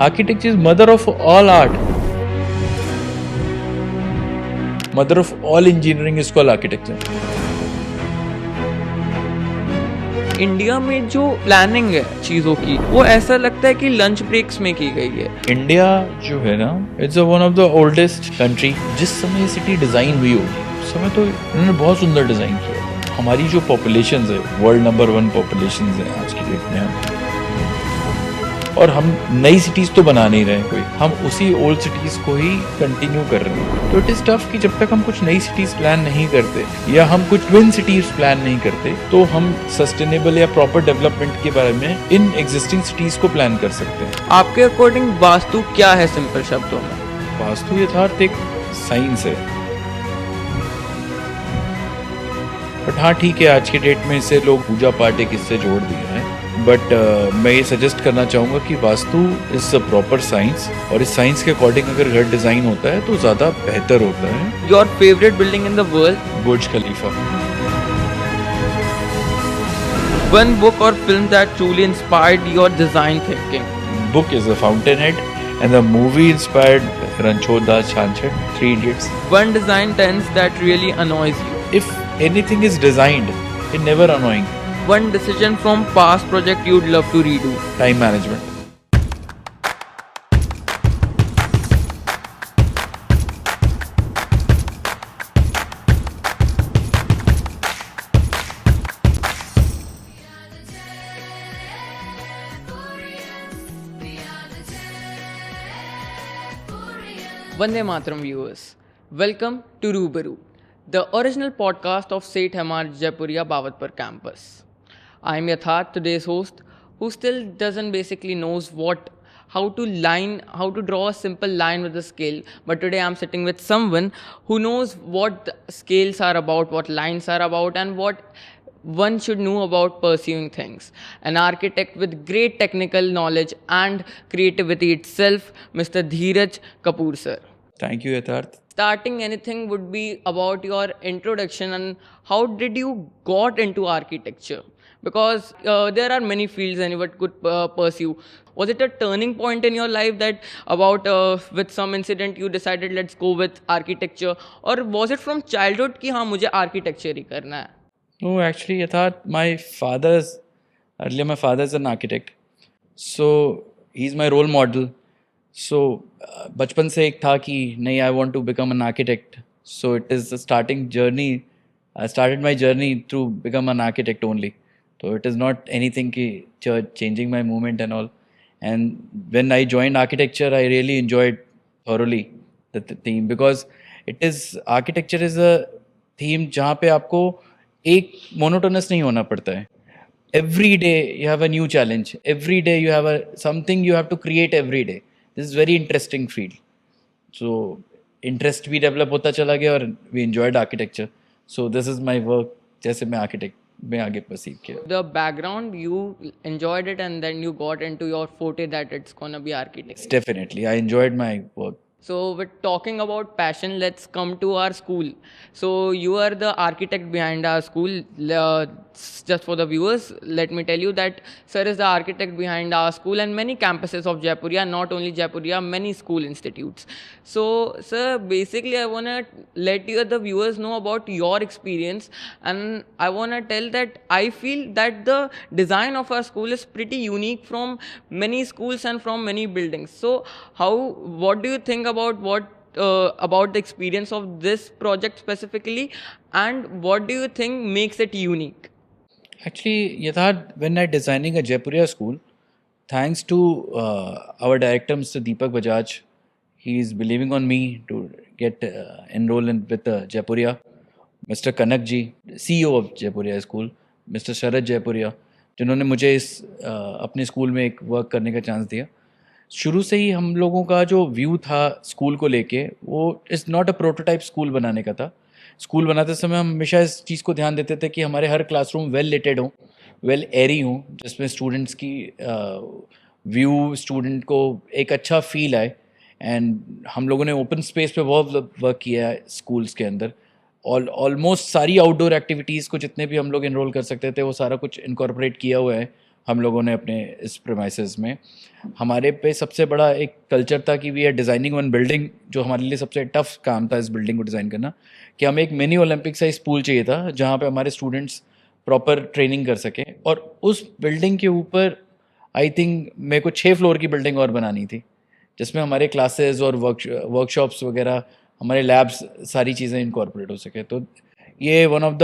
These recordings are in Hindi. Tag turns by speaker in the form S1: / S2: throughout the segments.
S1: Architecture is mother of all art. Mother of all engineering is called architecture.
S2: India में जो प्लानिंग है चीज़ों की वो ऐसा लगता है कि लंच ब्रेक्स में की गई है।
S1: इंडिया जो है ना, it's one of the oldest country. जिस समय सिटी डिजाइन हुई होगी उस समय तो इन्होंने बहुत सुंदर डिजाइन किया। हमारी जो पॉपुलेशन है वर्ल्ड नंबर 1 पॉपुलेशन है आज की डेट में, और हम नई सिटीज तो बना नहीं रहे कोई, हम उसी ओल्ड सिटीज को ही कंटिन्यू कर रहे हैं। तो इट इज टफ कि जब तक हम कुछ नई सिटीज प्लान नहीं करते या हम कुछ ट्विन सिटीज प्लान नहीं करते तो हम सस्टेनेबल या प्रॉपर डेवलपमेंट के बारे में इन एग्जिस्टिंग सिटीज को प्लान कर सकते हैं।
S2: आपके अकॉर्डिंग वास्तु क्या है सिंपल शब्दों में?
S1: वास्तु यथार्थ एक साइंस है, बट हाँ ठीक है, आज के डेट में इसे लोग पूजा पाठ एक इससे जोड़ दिए हैं। बट मैं ये सजेस्ट करना चाहूँगा कि vastu is a proper science, और इस साइंस के अकॉर्डिंग अगर घर डिज़ाइन होता है तो ज़्यादा बेहतर होता है।
S2: Your favourite building in the world?
S1: Burj Khalifa.
S2: One book और film that truly inspired your design thinking?
S1: Book is The Fountainhead and the movie inspired Ranchod Das Chanchad, Three Idiots.
S2: One design sense that really annoys you?
S1: If anything is designed, it never annoying.
S2: One decision from past project you'd love to redo?
S1: Time management.
S2: Vande Mataram viewers, welcome to Rubaru, the original podcast of Seth Hamar Jaipuria Bavatpur campus. I am Yatharth, today's host, who still doesn't basically knows how to draw a simple line with a scale. But today I'm sitting with someone who knows what the scales are about, what lines are about, and what one should know about pursuing things. An architect with great technical knowledge and creativity itself, Mr. Dheeraj Kapoor sir.
S1: Thank you, Yatharth.
S2: Starting anything would be about your introduction and how did you got into architecture? Because there are many fields anyone could pursue. Was it a turning point in your life that with some incident you decided let's go with architecture, or was it from childhood कि हाँ मुझे architecture ही करना है?
S1: No, actually, Yatharth, my father is an architect. So, he's my role model. So, बचपन से एक था कि नहीं, I want to become an architect. So, it is the starting journey. I started my journey through become an architect only. So, it is not anything ki changing my movement and all. And when I joined architecture, I really enjoyed thoroughly the theme, because architecture is a theme जहाँ पे आपको एक मोनोटोनस नहीं होना पड़ता है. Every day you have a new challenge. Every day you have something you have to create every day. This is very interesting field. So interest भी develop होता चला गया और we enjoyed architecture. So this is my work. जैसे मैं architect में आगे perceive किया.
S2: The background you enjoyed it and then you got into your forte that it's gonna be architecture.
S1: Definitely, I enjoyed my work.
S2: So with talking about passion, let's come to our school. So you are the architect behind our school. Just for the viewers, let me tell you that sir is the architect behind our school and many campuses of Jaipuria, not only Jaipuria, many school institutes. So sir, basically I want to let the viewers know about your experience, and I want to tell that I feel that the design of our school is pretty unique from many schools and from many buildings. So what do you think about the experience of this project specifically, and what do you think makes it unique?
S1: Actually, Yatharth, when I designing a Jaipuria school, thanks to our director, Mr. Deepak Bajaj, he is believing on me to get enrolled with Jaipuria. Mr. Kanak ji, CEO of Jaipuria School, Mr. Sharad Jaipuria, जिन्होंने मुझे इस अपने स्कूल में एक वर्क करने का चांस दिया. शुरू से ही हम लोगों का जो व्यू था स्कूल को लेके, वो is not a prototype school बनाने का था. स्कूल बनाते समय हम हमेशा इस चीज़ को ध्यान देते थे कि हमारे हर क्लासरूम वेल लिटेड हों, वेल एयरी हों, जिसमें स्टूडेंट्स की व्यू स्टूडेंट को एक अच्छा फील आए. एंड हम लोगों ने ओपन स्पेस पे बहुत वर्क किया है स्कूल्स के अंदर. ऑलमोस्ट सारी आउटडोर एक्टिविटीज़ को जितने भी हम लोग इनरोल कर सकते थे वो सारा कुछ इनकॉर्पोरेट किया हुआ है हम लोगों ने अपने इस प्रेमाइसेस में। हमारे पे सबसे बड़ा एक कल्चर था कि we are designing one building, जो हमारे लिए सबसे टफ काम था इस बिल्डिंग को डिज़ाइन करना, कि हमें एक मिनी ओलंपिक साइज पूल चाहिए था जहाँ पे हमारे स्टूडेंट्स प्रॉपर ट्रेनिंग कर सकें। और उस बिल्डिंग के ऊपर आई थिंक मेरे को 6 फ्लोर की बिल्डिंग और बनानी थी, जिसमें हमारे क्लासेस और वर्कशॉप्स वगैरह, हमारे लैब्स, सारी चीज़ें इनकॉर्पोरेट हो सके। तो ये one of the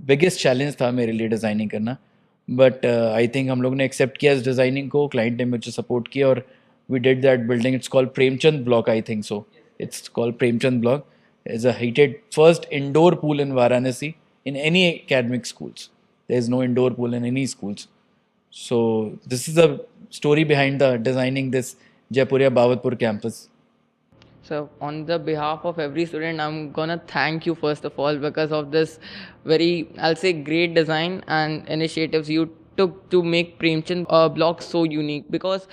S1: biggest challenge था मेरे लिए डिज़ाइनिंग करना। बट आई थिंक हम लोग ने एक्सेप्ट किया इस डिज़ाइनिंग को, क्लाइंट ने मुझे सपोर्ट किया और we did that building. It's called Premchand block, I think so. It's called Premchand block. Is a heated first indoor pool in Varanasi in any academic schools. There is no indoor pool in any schools. So this is the story behind the designing this Jaipuria Bawatpur campus.
S2: So on the behalf of every student, I'm gonna thank you first of all because of this very, I'll say, great design and initiatives you took to make Premchand block so unique. Because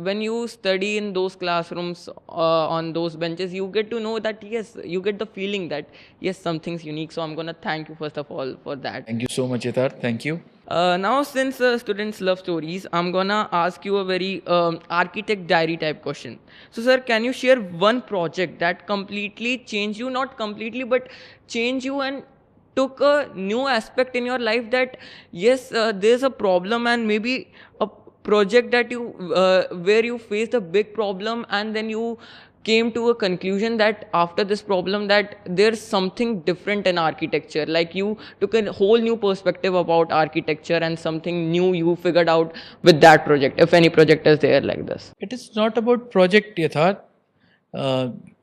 S2: when you study in those classrooms on those benches, you get to know that yes, you get the feeling that yes, something's unique. So I'm gonna thank you first of all for that.
S1: Thank you so much, Yatharth. Thank you.
S2: Now, since students love stories, I'm gonna ask you a very architect diary type question. So, sir, can you share one project that completely changed you, not completely, but changed you and took a new aspect in your life that, yes, there's a problem and maybe a project that you, where you faced a big problem and then you came to a conclusion that after this problem that there's something different in architecture, like you took a whole new perspective about architecture and something new you figured out with that project, if any project is there like this?
S1: It is not about project, Yatharth.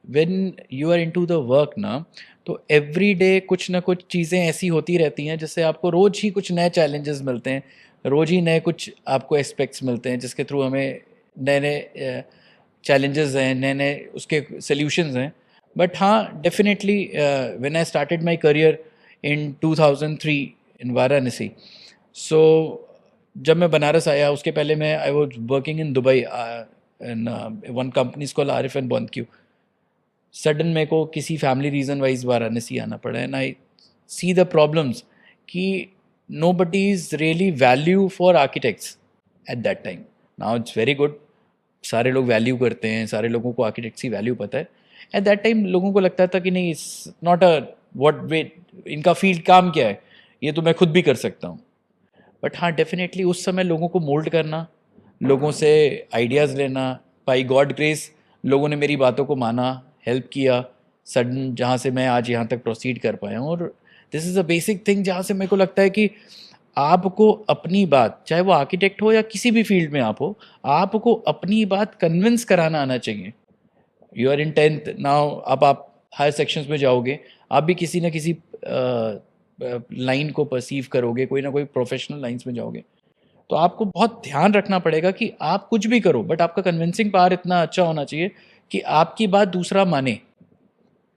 S1: When you are into the work ना, तो एवरी डे कुछ ना कुछ चीज़ें ऐसी होती रहती हैं जिससे आपको रोज़ ही कुछ नए चैलेंजेस मिलते हैं, रोज़ ही नए कुछ आपको एस्पेक्ट्स मिलते हैं जिसके थ्रू हमें नए नए चैलेंजेस हैं, नए नए उसके सल्यूशंस हैं। बट हाँ, definitely when I started my career in 2003 in Varanasi, so जब मैं बनारस आया उसके पहले मैं I was working in Dubai in one company called Arif and बॉन्क्यू। सडन मेरे को किसी फैमिली रीज़न वाइज वाराणसी आना पड़ा and I see the problems कि nobody is really value for architects at that time. Now it's very good, सारे लोग वैल्यू करते हैं, सारे लोगों को आर्किटेक्ट्स की वैल्यू पता है। एट दैट टाइम लोगों को लगता था कि नहीं, it's not a what way, इनका फील्ड काम क्या है, ये तो मैं खुद भी कर सकता हूँ। बट हाँ, डेफिनेटली उस समय लोगों को मोल्ड करना, लोगों से आइडियाज़ लेना, बाई गॉड ग्रेस लोगों ने मेरी बातों को माना, हेल्प किया, सडन जहाँ से मैं आज यहाँ तक प्रोसीड कर पाया हूँ। और this is a basic thing जहाँ से मेरे को लगता है कि आपको अपनी बात, चाहे वो आर्किटेक्ट हो या किसी भी फील्ड में आप हो, आपको अपनी बात कन्विंस कराना आना चाहिए। You are in 10th now, अब आप हायर सेक्शंस में जाओगे, आप भी किसी ना किसी लाइन को परसीव करोगे, कोई ना कोई प्रोफेशनल लाइंस में जाओगे, तो आपको बहुत ध्यान रखना पड़ेगा कि आप कुछ भी करो बट आपका कन्विंसिंग पावर इतना अच्छा होना चाहिए कि आपकी बात दूसरा माने।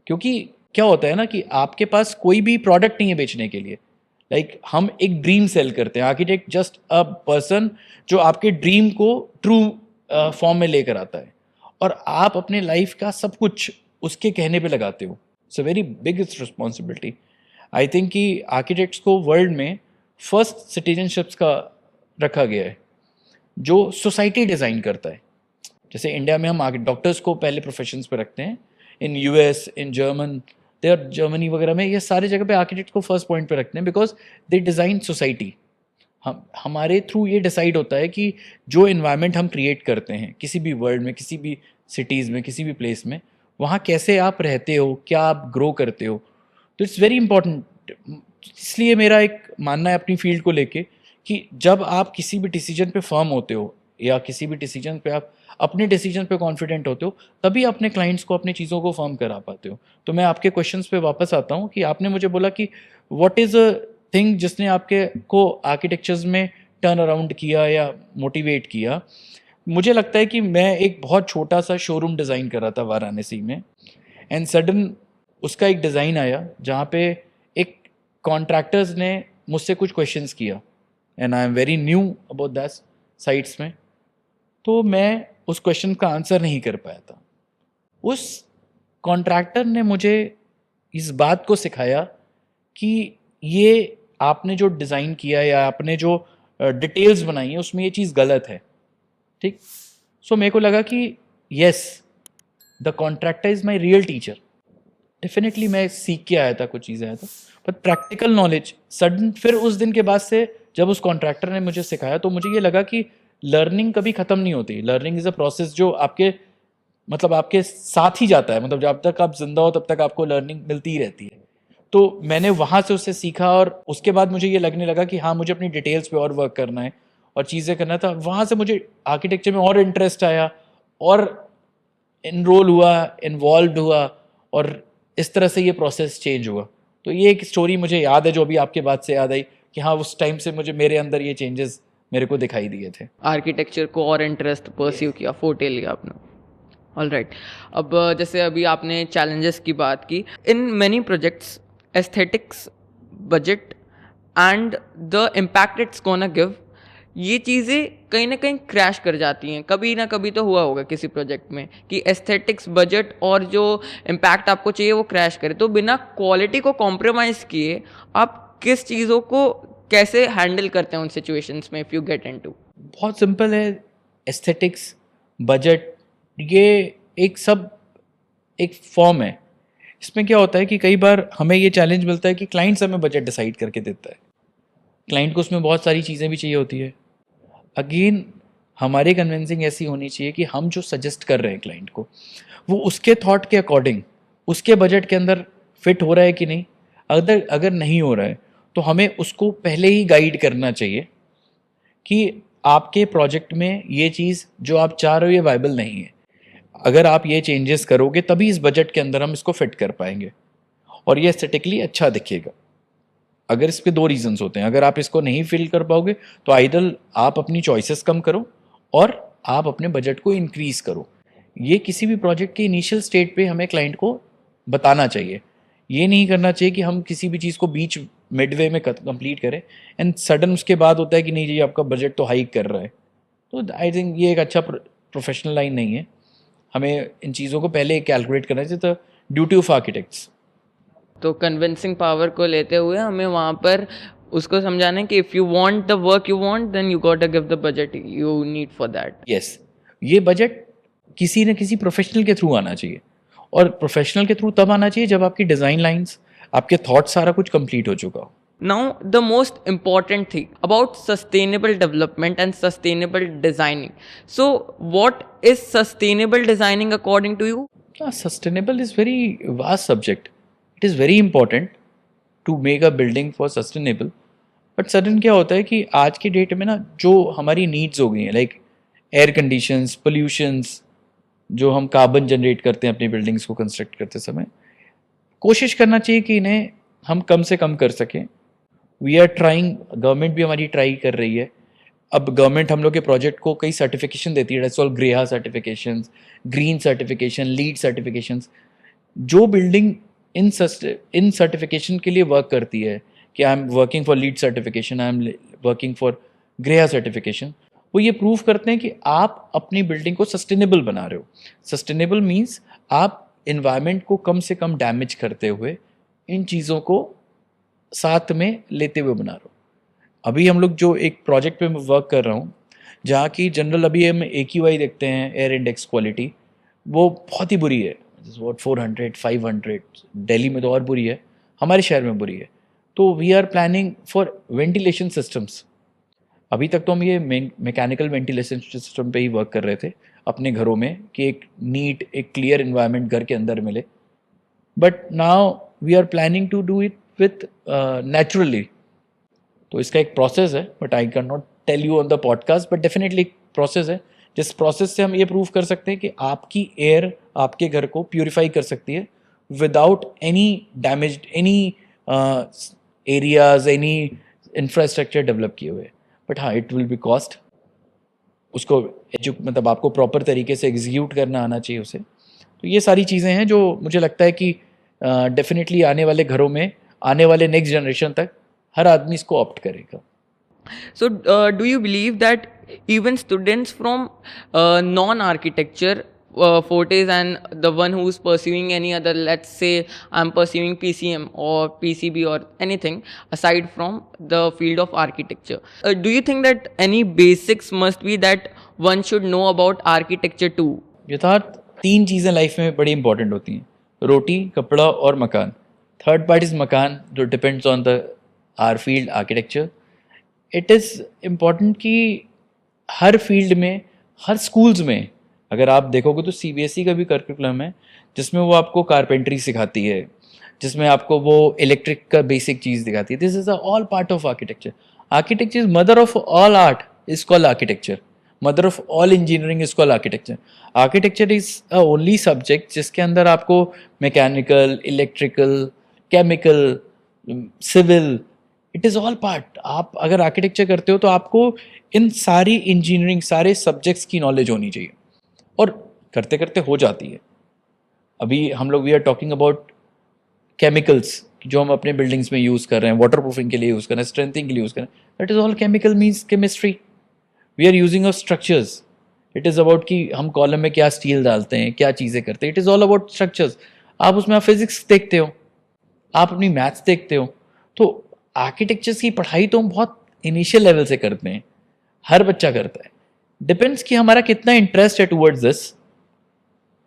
S1: क्योंकि क्या होता है ना कि आपके पास कोई भी प्रोडक्ट नहीं है बेचने के लिए। लाइक हम एक ड्रीम सेल करते हैं, आर्किटेक्ट जस्ट अ पर्सन जो आपके ड्रीम को ट्रू फॉर्म में लेकर आता है, और आप अपने लाइफ का सब कुछ उसके कहने पे लगाते हो। It's a very biggest responsibility. I think कि आर्किटेक्ट्स को वर्ल्ड में फर्स्ट सिटीजनशिप्स का रखा गया है जो सोसाइटी डिज़ाइन करता है। जैसे इंडिया में हम डॉक्टर्स को पहले प्रोफेशंस पे रखते हैं, इन यूएस, इन जर्मनी वगैरह में ये सारे जगह पे आर्किटेक्ट को फर्स्ट पॉइंट पे रखते हैं, बिकॉज दे डिज़ाइन सोसाइटी। हमारे थ्रू ये डिसाइड होता है कि जो इन्वायरमेंट हम क्रिएट करते हैं किसी भी वर्ल्ड में, किसी भी सिटीज़ में, किसी भी प्लेस में, वहाँ कैसे आप रहते हो, क्या आप ग्रो करते हो। तो इट्स वेरी इंपॉर्टेंट। इसलिए मेरा एक मानना है अपनी फील्ड को लेके कि जब आप किसी भी डिसीजन पे फर्म होते हो या किसी भी डिसीजन पे आप अपने डिसीजन पे कॉन्फिडेंट होते हो, तभी अपने क्लाइंट्स को अपनी चीज़ों को फर्म करा पाते हो। तो मैं आपके क्वेश्चंस पे वापस आता हूँ कि आपने मुझे बोला कि व्हाट इज़ अ थिंग जिसने आपके को आर्किटेक्चर्स में टर्न अराउंड किया या मोटिवेट किया। मुझे लगता है कि मैं एक बहुत छोटा सा शोरूम डिज़ाइन कर रहा था वाराणसी में, एंड सडन उसका एक डिज़ाइन आया जहाँ पे एक कॉन्ट्रैक्टर्स ने मुझसे कुछ क्वेश्चंस किया, and I am very knew about that sites में, तो मैं उस क्वेश्चन का आंसर नहीं कर पाया था। उस कॉन्ट्रैक्टर ने मुझे इस बात को सिखाया कि ये आपने जो डिज़ाइन किया या आपने जो डिटेल्स बनाई हैं उसमें ये चीज़ गलत है, ठीक। सो मेरे को लगा कि yes, the contractor is my real teacher. Definitely मैं सीख के आया था, कुछ चीज़ें आया था, बट प्रैक्टिकल नॉलेज सडन, फिर उस दिन के बाद से जब उस कॉन्ट्रैक्टर ने मुझे सिखाया तो मुझे ये लगा कि लर्निंग कभी ख़त्म नहीं होती। लर्निंग इज़ अ प्रोसेस जो आपके मतलब आपके साथ ही जाता है, मतलब जब तक आप जिंदा हो तब तक आपको लर्निंग मिलती ही रहती है। तो मैंने वहाँ से उससे सीखा और उसके बाद मुझे ये लगने लगा कि हाँ, मुझे अपनी डिटेल्स पे और वर्क करना है और चीज़ें करना था। वहाँ से मुझे आर्किटेक्चर में और इंटरेस्ट आया और इनरोल हुआ, इन्वॉल्व हुआ और इस तरह से ये प्रोसेस चेंज हुआ। तो ये एक स्टोरी मुझे याद है जो अभी आपके बात से याद आई कि हाँ, उस टाइम से मुझे मेरे अंदर ये चेंजेस मेरे को दिखाई दिए थे।
S2: आर्किटेक्चर को और इंटरेस्ट परस्यू किया, फोटे लिया आपने। ऑल राइट, अब जैसे अभी आपने चैलेंजेस की बात की, in many projects aesthetics, budget and the impact it's gonna give, ये चीज़ें कहीं ना कहीं क्रैश कर जाती हैं। कभी ना कभी तो हुआ होगा किसी प्रोजेक्ट में कि एस्थेटिक्स, बजट और जो इम्पैक्ट आपको चाहिए वो क्रैश करे। तो बिना क्वालिटी को कॉम्प्रोमाइज़ किए आप किस चीज़ों को कैसे हैंडल करते हैं उन सिचुएशंस में, इफ़ यू गेट इनटू?
S1: बहुत सिंपल है, एस्थेटिक्स, बजट, ये एक फॉर्म है। इसमें क्या होता है कि कई बार हमें ये चैलेंज मिलता है कि क्लाइंट्स हमें बजट डिसाइड करके देता है। क्लाइंट को उसमें बहुत सारी चीज़ें भी चाहिए होती है। अगेन हमारी कन्विंसिंग ऐसी होनी चाहिए कि हम जो सजेस्ट कर रहे हैं क्लाइंट को, वो उसके थॉट के अकॉर्डिंग उसके बजट के अंदर फिट हो रहा है कि नहीं। अगर नहीं हो रहा है तो हमें उसको पहले ही गाइड करना चाहिए कि आपके प्रोजेक्ट में ये चीज़ जो आप चाह रहे हो ये वायबल नहीं है। अगर आप ये चेंजेस करोगे तभी इस बजट के अंदर हम इसको फिट कर पाएंगे और ये एस्थेटिकली अच्छा दिखेगा। अगर इसके दो रीजंस होते हैं, अगर आप इसको नहीं फिल कर पाओगे तो आइदर आप अपनी चॉइसेस कम करो और आप अपने बजट को इंक्रीज करो। ये किसी भी प्रोजेक्ट के इनिशियल स्टेट पे हमें क्लाइंट को बताना चाहिए। ये नहीं करना चाहिए कि हम किसी भी चीज़ को बीच मिडवे में कंप्लीट करें एंड सडन उसके बाद होता है कि नहीं जी आपका बजट तो हाइक कर रहा है। तो आई थिंक ये एक अच्छा प्रोफेशनल लाइन नहीं है। हमें इन चीज़ों को पहले कैलकुलेट करना चाहिए। तो ड्यूटी ऑफ आर्किटेक्ट्स।
S2: तो कन्विंसिंग पावर को लेते हुए हमें वहाँ पर उसको समझाना है कि if you want the work you want then you got to give the budget you need for that.
S1: Yes, ये बजट किसी न किसी प्रोफेशनल के थ्रू आना चाहिए और प्रोफेशनल के थ्रू तब आना चाहिए जब आपकी डिज़ाइन लाइंस, आपके थॉट सारा कुछ कंप्लीट हो चुका हो।
S2: Now, the most important thing about sustainable development and sustainable designing. So, what is sustainable designing according to you?
S1: Sustainable is very vast subject. It is very important to make a building for sustainable. But sudden क्या होता है कि आज की डेट में ना जो हमारी नीड्स हो गई हैं, लाइक एयर कंडीशंस, पोल्यूशंस, जो हम कार्बन जनरेट करते हैं अपनी बिल्डिंग्स को कंस्ट्रक्ट करते समय, कोशिश करना चाहिए कि इन्हें हम कम से कम कर सकें। वी आर ट्राइंग, गवर्नमेंट भी हमारी ट्राई कर रही है। अब गवर्नमेंट हम लोग के प्रोजेक्ट को कई सर्टिफिकेशन देती है, दैट्स ऑल ग्रेहा certification, green certification, LEED certification. जो बिल्डिंग इन सर्टिफिकेशन के लिए वर्क करती है कि I am working for LEED certification, I am working for ग्रेहा सर्टिफिकेशन, वो ये प्रूव करते हैं कि आप अपनी बिल्डिंग को सस्टेनेबल बना रहे हो। सस्टेनेबल मीन्स आप इन्वायरमेंट को कम से कम डैमेज करते हुए इन चीज़ों को साथ में लेते हुए बना रहे हो। अभी हम लोग जो एक प्रोजेक्ट पे मैं वर्क कर रहा हूँ, जहाँ की जनरल अभी हम AQI देखते हैं, एयर इंडेक्स क्वालिटी, वो बहुत ही बुरी है। 400, 500, दिल्ली में तो और बुरी है, हमारे शहर में बुरी है। तो we are planning for ventilation systems. अभी तक तो हम ये मैकेनिकल वेंटिलेशन सिस्टम पे ही वर्क कर रहे थे अपने घरों में कि एक नीट, एक क्लियर इन्वायरमेंट घर के अंदर मिले। But now we are planning to do it with naturally. तो इसका एक प्रोसेस है, but I can not tell you on the podcast, but definitely एक प्रोसेस है जिस प्रोसेस से हम ये प्रूव कर सकते हैं कि आपकी एयर आपके घर को प्यूरिफाई कर सकती है without any damage, any areas, any infrastructure develop किए हुए। बट हाँ, इट विल बी कॉस्ट। उसको मतलब आपको प्रॉपर तरीके से एग्जीक्यूट करना आना चाहिए उसे। तो ये सारी चीज़ें हैं जो मुझे लगता है कि डेफिनेटली आने वाले घरों में, आने वाले नेक्स्ट जनरेशन तक हर आदमी इसको ऑप्ट करेगा।
S2: So, do you believe that even students from non-architecture fortes, and the one who's pursuing any other, let's say I'm pursuing PCM or PCB or anything aside from the field of architecture, do you think that any basics must be that one should know about architecture too?
S1: यथार्थ 3 चीज़ें लाइफ में बड़ी इंपॉर्टेंट होती हैं, रोटी, कपड़ा और मकान. थर्ड पार्ट इज़ मकान, जो depends on the art field architecture. It is important कि हर फील्ड में, हर स्कूल्स में अगर आप देखोगे तो CBSE का भी करिकुलम है जिसमें वो आपको कारपेंट्री सिखाती है, जिसमें आपको वो इलेक्ट्रिक का बेसिक चीज़ दिखाती है. This is all part of architecture. Architecture is mother of all art, is called architecture. Mother of all engineering is called architecture. Architecture is a only subject जिसके अंदर आपको mechanical, electrical, chemical, civil, it is all part. आप अगर आर्किटेक्चर करते हो तो आपको इन सारी इंजीनियरिंग, सारे सब्जेक्ट्स की नॉलेज होनी चाहिए, और करते करते हो जाती है. अभी हम लोग we are talking about chemicals जो हम अपने बिल्डिंग्स में यूज़ कर रहे हैं, वाटर प्रूफिंग के लिए यूज़ कर रहे हैं, स्ट्रेंथिंग के लिए यूज़ कर रहे हैं. That is all chemical means chemistry. We are using a structures. It is about कि हम कॉलम में क्या स्टील डालते हैं, क्या चीज़ें करते हैं. It is all about structures. आप उसमें आप फिजिक्स देखते हो, आप अपनी मैथ्स देखते हो. तो आर्किटेक्चर्स की पढ़ाई तो हम बहुत इनिशियल लेवल से करते हैं, हर बच्चा करता है. डिपेंड्स कि हमारा कितना इंटरेस्ट है टूवर्ड्स दिस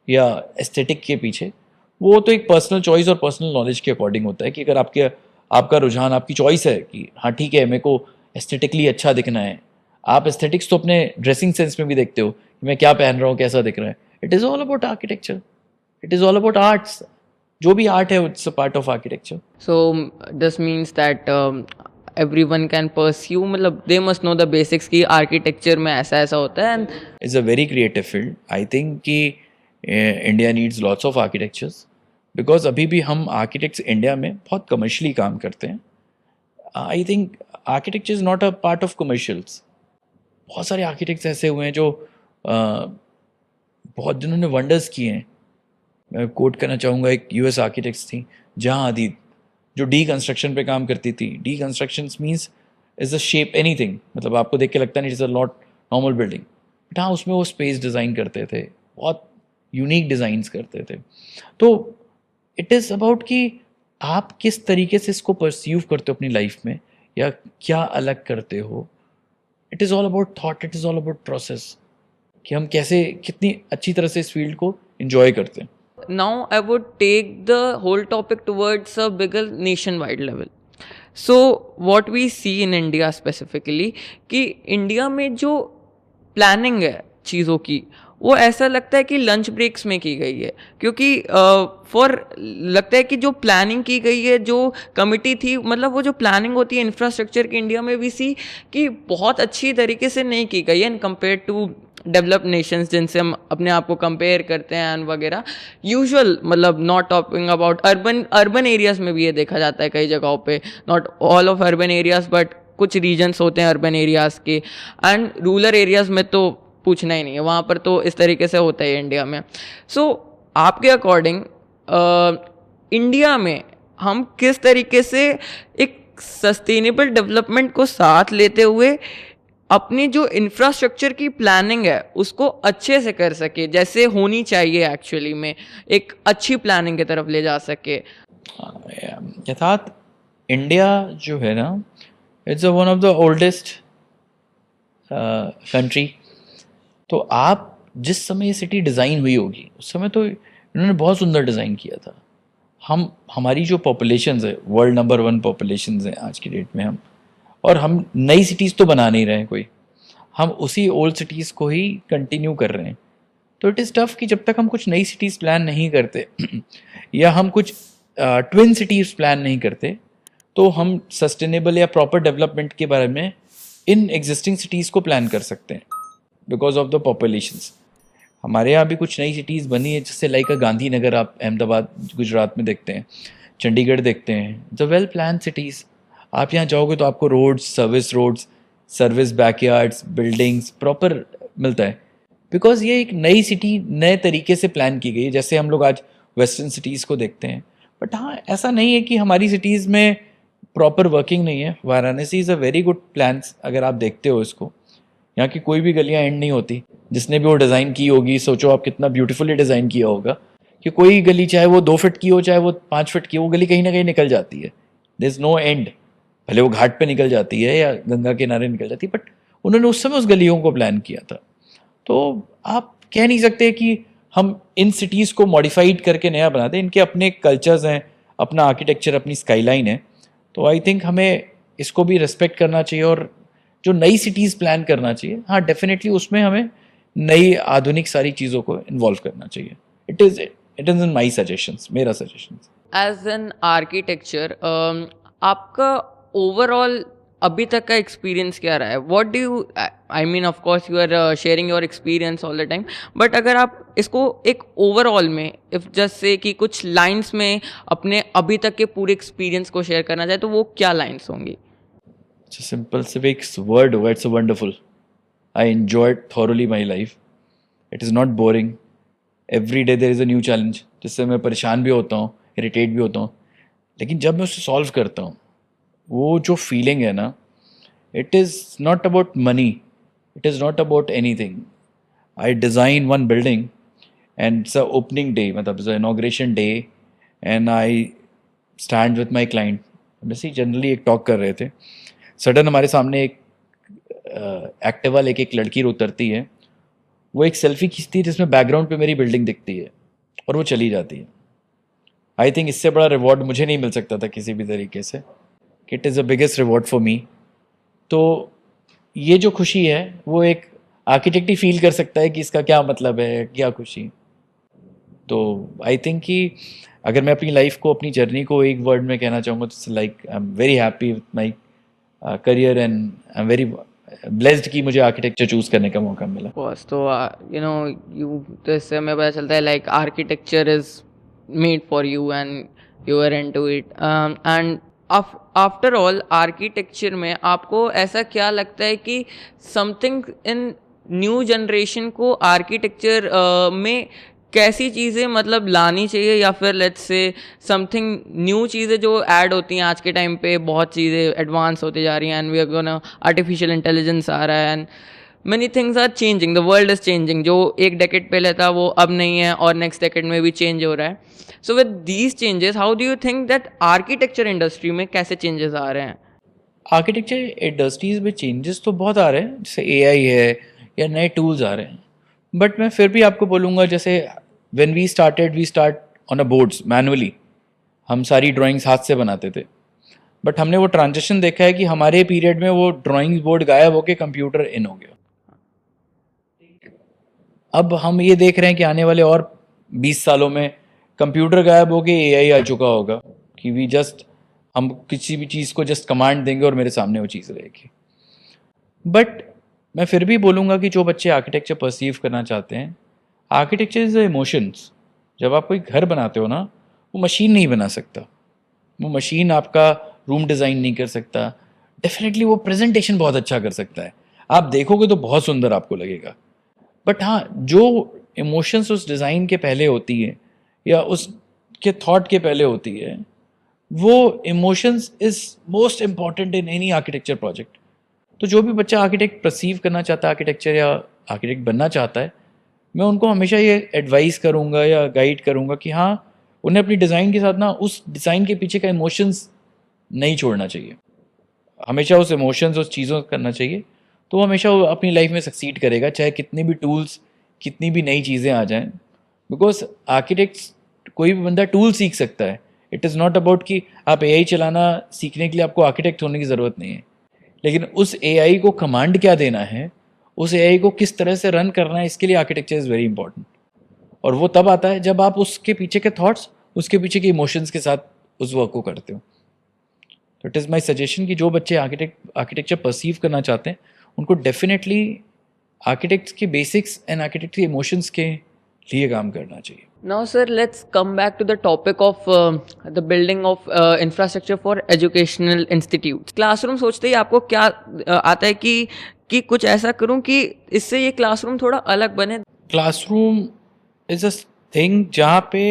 S1: या एस्थेटिक के पीछे. वो तो एक पर्सनल चॉइस और पर्सनल नॉलेज के अकॉर्डिंग होता है कि अगर आपका रुझान, आपकी चॉइस है कि हाँ ठीक है मेरे को एस्थेटिकली अच्छा दिखना है. आप एस्थेटिक्स तो अपने ड्रेसिंग सेंस में भी देखते हो कि मैं क्या पहन रहा हूँ, कैसा दिख रहा है. It is all about architecture. It is all about arts. जो भी आर्ट है it's a part of architecture.
S2: So this means that everyone can pursue, मतलब they must know the basics कि architecture में ऐसा ऐसा होता है. and
S1: is a very creative field. I think कि India needs lots of architectures, because अभी भी हम आर्किटेक्ट्स इंडिया में बहुत कमर्शियली काम करते हैं. I think architecture is not a part of commercials. बहुत सारे आर्किटेक्ट्स ऐसे हुए हैं जो बहुत जिन्होंने वंडर्स किए हैं. मैं कोट करना चाहूँगा, एक US आर्किटेक्ट्स थी जहाँ हदीद, जो डी कंस्ट्रक्शन पे काम करती थी. D construction means is a shape anything, मतलब आपको देख के लगता नहीं is a not normal building, but हाँ उसमें वो स्पेस डिज़ाइन करते थे, बहुत यूनिक डिज़ाइंस करते थे. तो इट इज़ अबाउट कि आप किस तरीके से इसको परसीव करते हो अपनी लाइफ में, या क्या अलग करते हो. It is all about thought, it is all about process, कि हम कैसे कितनी अच्छी तरह से इस फील्ड को इन्जॉय करते हैं.
S2: now I would take the whole topic towards a bigger nationwide level. So what we see in India specifically कि इंडिया में जो प्लानिंग है चीज़ों की, वो ऐसा लगता है कि लंच ब्रेक्स में की गई है. क्योंकि लगता है कि जो प्लानिंग की गई है, जो कमिटी थी, मतलब वो जो प्लानिंग होती है इंफ्रास्ट्रक्चर की इंडिया में भी सी कि बहुत अच्छी तरीके से नहीं की गई है in compare to developed nations जिनसे हम अपने आप को कंपेयर करते हैं एंड वगैरह. यूजुअल, मतलब not talking about urban areas में भी ये देखा जाता है कई जगहों पे. Not all of urban areas but कुछ रीजन्स होते हैं अर्बन एरियाज के, एंड रूरल एरियाज में तो पूछना ही नहीं है, वहाँ पर तो इस तरीके से होता है इंडिया में. सो आपके अकॉर्डिंग इंडिया में हम किस तरीके से एक सस्टेनेबल डेवलपमेंट को साथ लेते हुए अपनी जो इंफ्रास्ट्रक्चर की प्लानिंग है उसको अच्छे से कर सके, जैसे होनी चाहिए एक्चुअली में, एक अच्छी प्लानिंग की तरफ ले जा सके.
S1: यथार्थ इंडिया जो है ना, it's one of the oldest country. तो आप जिस समय ये सिटी डिज़ाइन हुई होगी उस समय तो इन्होंने बहुत सुंदर डिज़ाइन किया था. हमारी जो पॉपुलेशंस है, वर्ल्ड नंबर 1 पॉपुलेशंस हैं आज की डेट में हम, और हम नई सिटीज़ तो बना नहीं रहे हैं कोई, हम उसी ओल्ड सिटीज़ को ही कंटिन्यू कर रहे हैं. तो इट इज़ टफ कि जब तक हम कुछ नई सिटीज़ प्लान नहीं करते या हम कुछ ट्विन सिटीज़ प्लान नहीं करते, तो हम सस्टेनेबल या प्रॉपर डेवलपमेंट के बारे में इन एग्जिस्टिंग सिटीज़ को प्लान कर सकते हैं बिकॉज ऑफ द पॉपुलेशंस. हमारे यहाँ भी कुछ नई सिटीज़ बनी है, जैसे लाइक गांधीनगर आप अहमदाबाद गुजरात में देखते हैं, चंडीगढ़ देखते हैं, द वेल प्लान सिटीज़. आप यहाँ जाओगे तो आपको रोड्स, सर्विस बैकयार्ड्स, बिल्डिंग्स प्रॉपर मिलता है, बिकॉज ये एक नई सिटी नए तरीके से प्लान की गई है, जैसे हम लोग आज वेस्टर्न सिटीज़ को देखते हैं. बट हाँ, ऐसा नहीं है कि हमारी सिटीज़ में प्रॉपर वर्किंग नहीं है. Varanasi is a very good plan. अगर आप देखते हो इसको, यहाँ की कोई भी गलियाँ एंड नहीं होती। जिसने भी वो डिज़ाइन की होगी, सोचो आप कितना ब्यूटीफुली डिज़ाइन किया होगा कि कोई गली चाहे वो 2 फीट की हो चाहे वो 5 फीट की हो, वो गली कहीं ना कहीं निकल जाती है। There is no end. भले वो घाट पे निकल जाती है या गंगा किनारे निकल जाती है, बट उन्होंने उस समय उस गलियों को प्लान किया था। तो आप कह नहीं सकते कि हम इन सिटीज़ को मॉडिफाइड करके नया बना दें। इनके अपने कल्चर्स हैं, अपना आर्किटेक्चर, अपनी स्काईलाइन है। तो आई थिंक हमें इसको भी रिस्पेक्ट करना चाहिए और जो नई सिटीज़ प्लान करना चाहिए, हाँ डेफिनेटली उसमें हमें नई आधुनिक सारी चीज़ों को इन्वॉल्व करना चाहिए। It is in my suggestions, मेरा सजेशंस।
S2: एज एन आर्किटेक्चर आपका ओवरऑल अभी तक का एक्सपीरियंस क्या रहा है? What do you, I mean of course you are sharing your experience all the time, but अगर आप इसको एक ओवरऑल में इफ जस्ट से कि कुछ लाइंस में अपने अभी तक के पूरे एक्सपीरियंस को शेयर करना चाहे तो वो क्या लाइंस होंगी?
S1: सिंपल से एक वर्ड होगा, it's wonderful. I enjoyed thoroughly my life. It is not boring. Every day there is a new challenge, जिससे मैं परेशान भी होता हूँ, इरिटेट भी होता हूँ, लेकिन जब मैं उसे सॉल्व करता हूँ, वो जो फीलिंग है ना, it is not about money, it is not about anything. I design one building and it's a opening day, मतलब it's inauguration day, and I stand with my client. वैसे ही जनरली एक टॉक कर रहे थे, सडन हमारे सामने एक एक्टिवा लेके एक लड़की उतरती है। वो एक सेल्फी खींचती है जिसमें बैकग्राउंड पे मेरी बिल्डिंग दिखती है और वो चली जाती है। आई थिंक इससे बड़ा रिवॉर्ड मुझे नहीं मिल सकता था किसी भी तरीके से। It is the biggest reward for me. तो ये जो खुशी है वो एक आर्किटेक्ट ही फील कर सकता है कि इसका क्या मतलब है, क्या खुशी। तो आई थिंक कि अगर मैं अपनी लाइफ को, अपनी जर्नी को एक वर्ड में कहना चाहूँगा तो like I am very happy with my career and I am very blessed कि मुझे आर्किटेक्चर चूज़ करने का मौका मिला।
S2: कोर्स तो यू नो यू, तो इससे हमें पता चलता है like architecture is made for you and you are into it. And after all architecture में आपको ऐसा क्या लगता है कि समथिंग इन न्यू जनरेशन को आर्किटेक्चर में कैसी चीज़ें मतलब लानी चाहिए, या फिर लेट्स से समथिंग न्यू चीज़ें जो ऐड होती हैं आज के टाइम पे, बहुत चीज़ें एडवांस होती जा रही हैं and we are gonna, artificial intelligence आ रहा है and many things are changing, the world is changing। जो एक डेकेड पहले था वो अब नहीं है और नेक्स्ट डेकेड में भी चेंज हो रहा है। So with these changes how do you think that architecture industry में कैसे चेंजेस आ रहे हैं?
S1: आर्किटेक्चर इंडस्ट्रीज में चेंजेस तो बहुत आ रहे हैं, जैसे एआई है या नए टूल्स आ रहे हैं, बट मैं फिर भी आपको बोलूँगा जैसे when we start on a boards manually. हम सारी ड्राइंग्स हाथ से बनाते थे, बट हमने वो ट्रांजिशन देखा है कि हमारे पीरियड में वो ड्राइंग बोर्ड गायब होके कंप्यूटर इन हो गया। अब हम ये देख रहे हैं कि आने वाले और 20 सालों में कंप्यूटर गायब हो के एआई आ चुका होगा कि हम किसी भी चीज़ को जस्ट कमांड देंगे और मेरे सामने वो चीज़ रहेगी। बट मैं फिर भी बोलूँगा कि जो बच्चे आर्किटेक्चर परसीव करना चाहते हैं, आर्किटेक्चर इज़ इमोशंस। जब आप कोई घर बनाते हो ना, वो मशीन नहीं बना सकता। वो मशीन आपका रूम डिज़ाइन नहीं कर सकता। डेफिनेटली वो प्रेजेंटेशन बहुत अच्छा कर सकता है, आप देखोगे तो बहुत सुंदर आपको लगेगा, बट हाँ, जो इमोशंस उस डिज़ाइन के पहले होती है या उसके थॉट के पहले होती है, वो emotions is most important in any architecture project. तो जो भी बच्चा आर्किटेक्ट परसीव करना चाहता है, आर्किटेक्चर या आर्किटेक्ट बनना चाहता है, मैं उनको हमेशा ये एडवाइस करूँगा या गाइड करूँगा कि हाँ, उन्हें अपनी डिज़ाइन के साथ ना उस डिज़ाइन के पीछे का इमोशंस नहीं छोड़ना चाहिए। हमेशा उस इमोशंस, उस चीज़ों करना चाहिए, तो वो हमेशा वो अपनी लाइफ में सक्सीड करेगा, चाहे कितनी भी टूल्स, कितनी भी नई चीज़ें आ जाएं। बिकॉज आर्किटेक्ट्स, कोई भी बंदा टूल सीख सकता है। इट इज़ नॉट अबाउट कि आप एआई चलाना सीखने के लिए आपको आर्किटेक्ट होने की ज़रूरत नहीं है, लेकिन उस एआई को कमांड क्या देना है, उस एआई को किस तरह से रन करना है, इसके लिए आर्किटेक्चर इज़ वेरी इंपॉर्टेंट। और वो तब आता है जब आप उसके पीछे के थॉट्स, उसके पीछे के इमोशंस के साथ उस वर्क को करते हो। तो इट इज़ माई सजेशन कि जो बच्चे आर्किटेक्चर परसीव करना चाहते हैं, उनको डेफिनेटली आर्किटेक्ट्स के बेसिक्स एंड आर्किटेक्ट के इमोशंस के लिए काम करना चाहिए।
S2: Now sir, let's come back to the topic of the building of infrastructure for educational institutes। Classroom सोचते ही आपको क्या आता है कि कुछ ऐसा करूं कि इससे ये क्लासरूम थोड़ा अलग बने?
S1: क्लासरूम इज़ अ थिंग जहाँ पे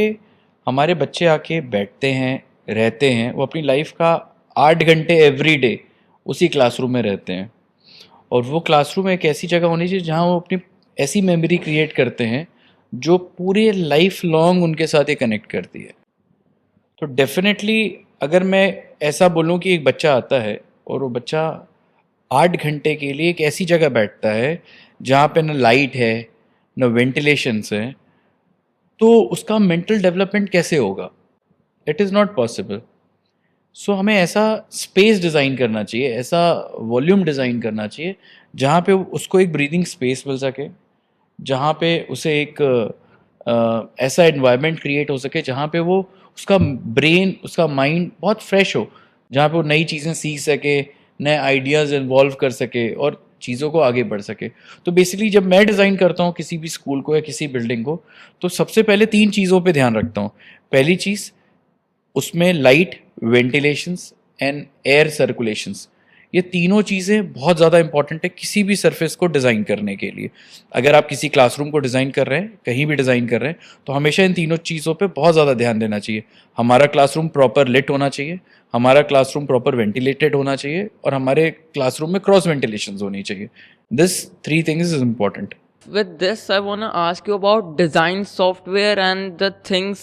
S1: हमारे बच्चे आके बैठते हैं, रहते हैं, वो अपनी लाइफ का 8 घंटे एवरी डे उसी क्लासरूम में रहते हैं, और वो क्लासरूम एक ऐसी जगह होनी चाहिए जहाँ वो अपनी ऐसी मेमोरी क्रिएट करते हैं जो पूरे लाइफ लॉन्ग उनके साथ ये कनेक्ट करती है। तो डेफिनेटली अगर मैं ऐसा बोलूँ कि एक बच्चा आता है और वो बच्चा 8 घंटे के लिए एक ऐसी जगह बैठता है जहाँ पे ना लाइट है, ना वेंटिलेशंस है, तो उसका मेंटल डेवलपमेंट कैसे होगा? It is not possible. So हमें ऐसा स्पेस डिज़ाइन करना चाहिए, ऐसा वॉल्यूम डिज़ाइन करना चाहिए जहाँ पे उसको एक ब्रीदिंग स्पेस मिल सके, जहाँ पे उसे एक ऐसा एनवायरनमेंट क्रिएट हो सके जहाँ पे वो उसका ब्रेन, उसका माइंड बहुत फ्रेश हो, जहाँ पे वो नई चीज़ें सीख सके, नए आइडियाज़ इन्वॉल्व कर सके और चीज़ों को आगे बढ़ सके। तो बेसिकली जब मैं डिज़ाइन करता हूँ किसी भी स्कूल को या किसी बिल्डिंग को, तो सबसे पहले 3 चीज़ों पे ध्यान रखता हूँ। पहली चीज़, उसमें light, ventilations and air circulations, ये तीनों चीज़ें बहुत ज़्यादा इंपॉर्टेंट है किसी भी सरफेस को डिज़ाइन करने के लिए। अगर आप किसी क्लासरूम को डिज़ाइन कर रहे हैं, कहीं भी डिज़ाइन कर रहे हैं, तो हमेशा इन तीनों चीज़ों पे बहुत ज़्यादा ध्यान देना चाहिए। हमारा क्लासरूम प्रॉपर लिट होना चाहिए, हमारा क्लासरूम प्रॉपर वेंटिलेटेड होना चाहिए और हमारे क्लासरूम में क्रॉस वेंटिलेशंस होनी चाहिए। This 3 things is important.
S2: With this, I want to ask you about design software and the things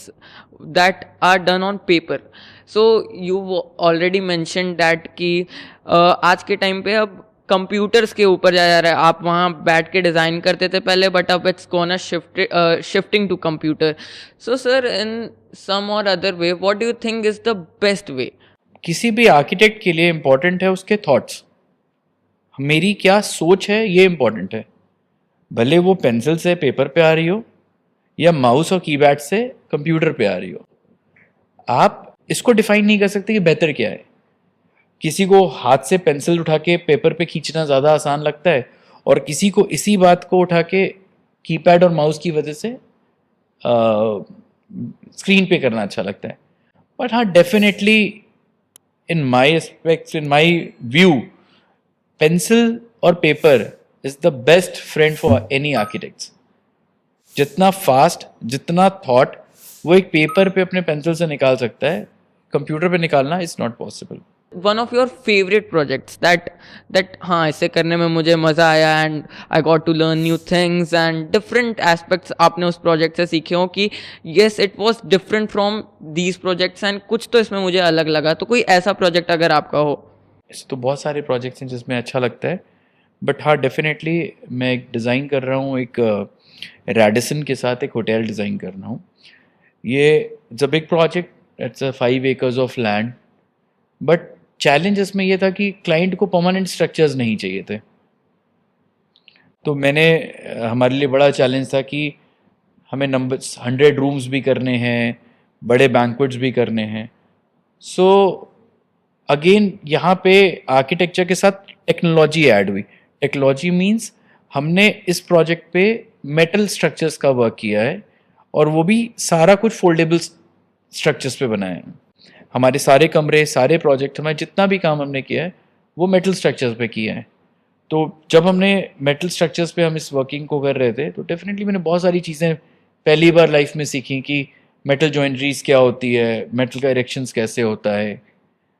S2: that are done on paper. So you already mentioned that कि आज के टाइम पे अब कंप्यूटर्स के ऊपर जाया जा रहा है। आप वहाँ बैठ के डिज़ाइन करते थे पहले, बट अब it's gonna shifting to computer. So sir, in some और other way, what do you think is the best way?
S1: किसी भी आर्किटेक्ट के लिए इम्पॉर्टेंट है उसके थॉट्स। मेरी क्या सोच है ये इम्पॉर्टेंट है, भले वो पेंसिल से पेपर पे आ रही हो या माउस और कीपैड से कंप्यूटर पे आ रही हो। आप इसको डिफाइन नहीं कर सकते कि बेहतर क्या है। किसी को हाथ से पेंसिल उठा के पेपर पे खींचना ज़्यादा आसान लगता है और किसी को इसी बात को उठा के कीपैड और माउस की वजह से स्क्रीन पे करना अच्छा लगता है। बट हाँ, definitely in my aspects, in my view, pencil और paper is the best friend for any architects. जितना फास्ट, जितना थॉट वो एक पेपर पे अपने पेंसिल से निकाल सकता है, कंप्यूटर पे निकालना is not possible.
S2: One of your favourite projects that हाँ, इसे करने में मुझे मज़ा आया and I got to learn new things and different aspects आपने उस प्रोजेक्ट से सीखे हो कि yes, it was different from these projects and कुछ तो इसमें मुझे अलग लगा। तो कोई ऐसा प्रोजेक्ट अगर आपका हो?
S1: ऐसे तो बहुत सारे प्रोजेक्ट्स हैं जिसमें अच्छा लगता है, बट हाँ, डेफिनेटली मैं एक डिज़ाइन कर रहा हूँ, एक रेडिसन के साथ एक होटल डिज़ाइन कर रहा हूँ। ये it's a big project, it's a 5 acres of land, but challenge इसमें यह था कि क्लाइंट को परमानेंट स्ट्रक्चर्स नहीं चाहिए थे। तो हमारे लिए बड़ा चैलेंज था कि हमें नंबर 100 रूम्स भी करने हैं, बड़े बैंक्वेट्स भी करने हैं। सो अगेन यहाँ पे आर्किटेक्चर के साथ टेक्नोलॉजी ऐड हुई। टेक्नोलॉजी मीन्स हमने इस प्रोजेक्ट पे मेटल स्ट्रक्चर्स का वर्क किया है और वो भी सारा कुछ फोल्डेबल स्ट्रक्चर्स पे बनाया है। हमारे सारे कमरे, सारे प्रोजेक्ट, हमारे जितना भी काम हमने किया है वो मेटल स्ट्रक्चर्स पे किया है। तो जब हमने मेटल स्ट्रक्चर्स पे हम इस वर्किंग को कर रहे थे तो डेफिनेटली मैंने बहुत सारी चीज़ें पहली बार लाइफ में सीखी कि मेटल जॉइंट्रीज क्या होती है, मेटल का इरेक्शंस कैसे होता है।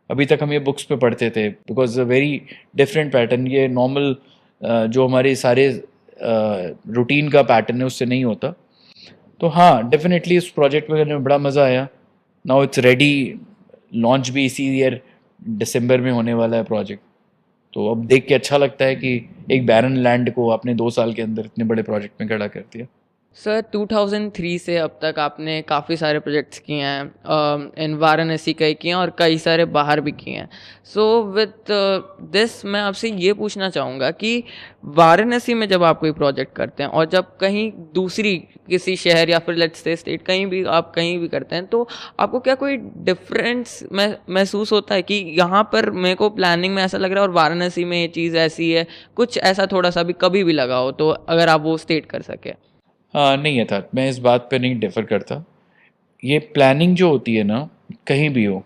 S1: अभी तक हम ये बुक्स पे पढ़ते थे because a very different pattern, ये नॉर्मल जो हमारे सारे रूटीन का पैटर्न है उससे नहीं होता। तो हाँ, डेफिनेटली उस प्रोजेक्ट में करने में बड़ा मज़ा आया। नाउ इट्स रेडी, लॉन्च भी इसी ईयर दिसंबर में होने वाला है प्रोजेक्ट। तो अब देख के अच्छा लगता है कि एक बैरन लैंड को आपने 2 साल के अंदर इतने बड़े प्रोजेक्ट में खड़ा कर दिया।
S2: सर, 2003 से अब तक आपने काफ़ी सारे प्रोजेक्ट्स किए हैं, इन वाराणसी कई किए हैं और कई सारे बाहर भी किए हैं। सो विद दिस मैं आपसे ये पूछना चाहूँगा कि वाराणसी में जब आप कोई प्रोजेक्ट करते हैं और जब कहीं दूसरी किसी शहर या फिर लेट्स से स्टेट, कहीं भी आप कहीं भी करते हैं, तो आपको क्या कोई डिफरेंस महसूस होता है कि यहाँ पर मेरे को प्लानिंग में ऐसा लग रहा है और वाराणसी में ये चीज़ ऐसी है? कुछ ऐसा थोड़ा सा भी कभी भी लगा हो तो अगर आप वो स्टेट कर सके।
S1: नहीं है था, मैं इस बात पे नहीं डिफ़र करता। ये प्लानिंग जो होती है ना, कहीं भी हो,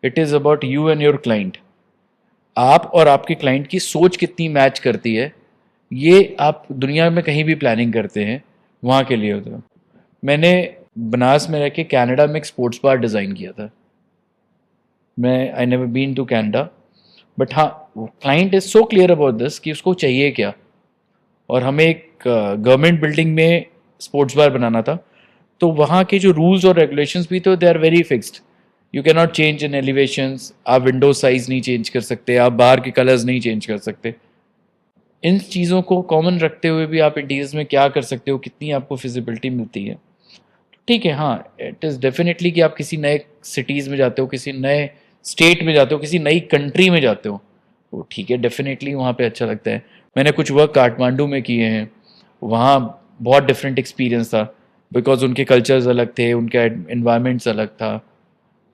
S1: it is about you and your client. आप और आपके क्लाइंट की सोच कितनी मैच करती है, ये आप दुनिया में कहीं भी प्लानिंग करते हैं वहाँ के लिए होता है। मैंने बनारस में रह के कनाडा में एक स्पोर्ट्स बार डिज़ाइन किया था। I never been to Canada, but हाँ, client is so clear about this कि उसको चाहिए क्या. और हमें एक गवर्नमेंट बिल्डिंग में स्पोर्ट्स बार बनाना था, तो वहाँ के जो रूल्स और रेगुलेशंस भी तो they are very fixed. You can not change in elevations, आप विंडो साइज नहीं चेंज कर सकते, आप बाहर के कलर्स नहीं चेंज कर सकते. इन चीज़ों को कॉमन रखते हुए भी आप इंटीरियर्स में क्या कर सकते हो, कितनी आपको फिजिबिलिटी मिलती है. ठीक है, हाँ, इट इज़ डेफिनेटली कि आप किसी नए सिटीज़ में जाते हो, किसी नए स्टेट में जाते हो, किसी नई कंट्री में जाते हो, तो ठीक है, डेफिनेटली वहाँ पे अच्छा लगता है. मैंने कुछ वर्क काठमांडू में किए हैं, वहाँ बहुत डिफरेंट एक्सपीरियंस था, बिकॉज उनके कल्चर्स अलग थे, उनका एनवायरनमेंट्स अलग था.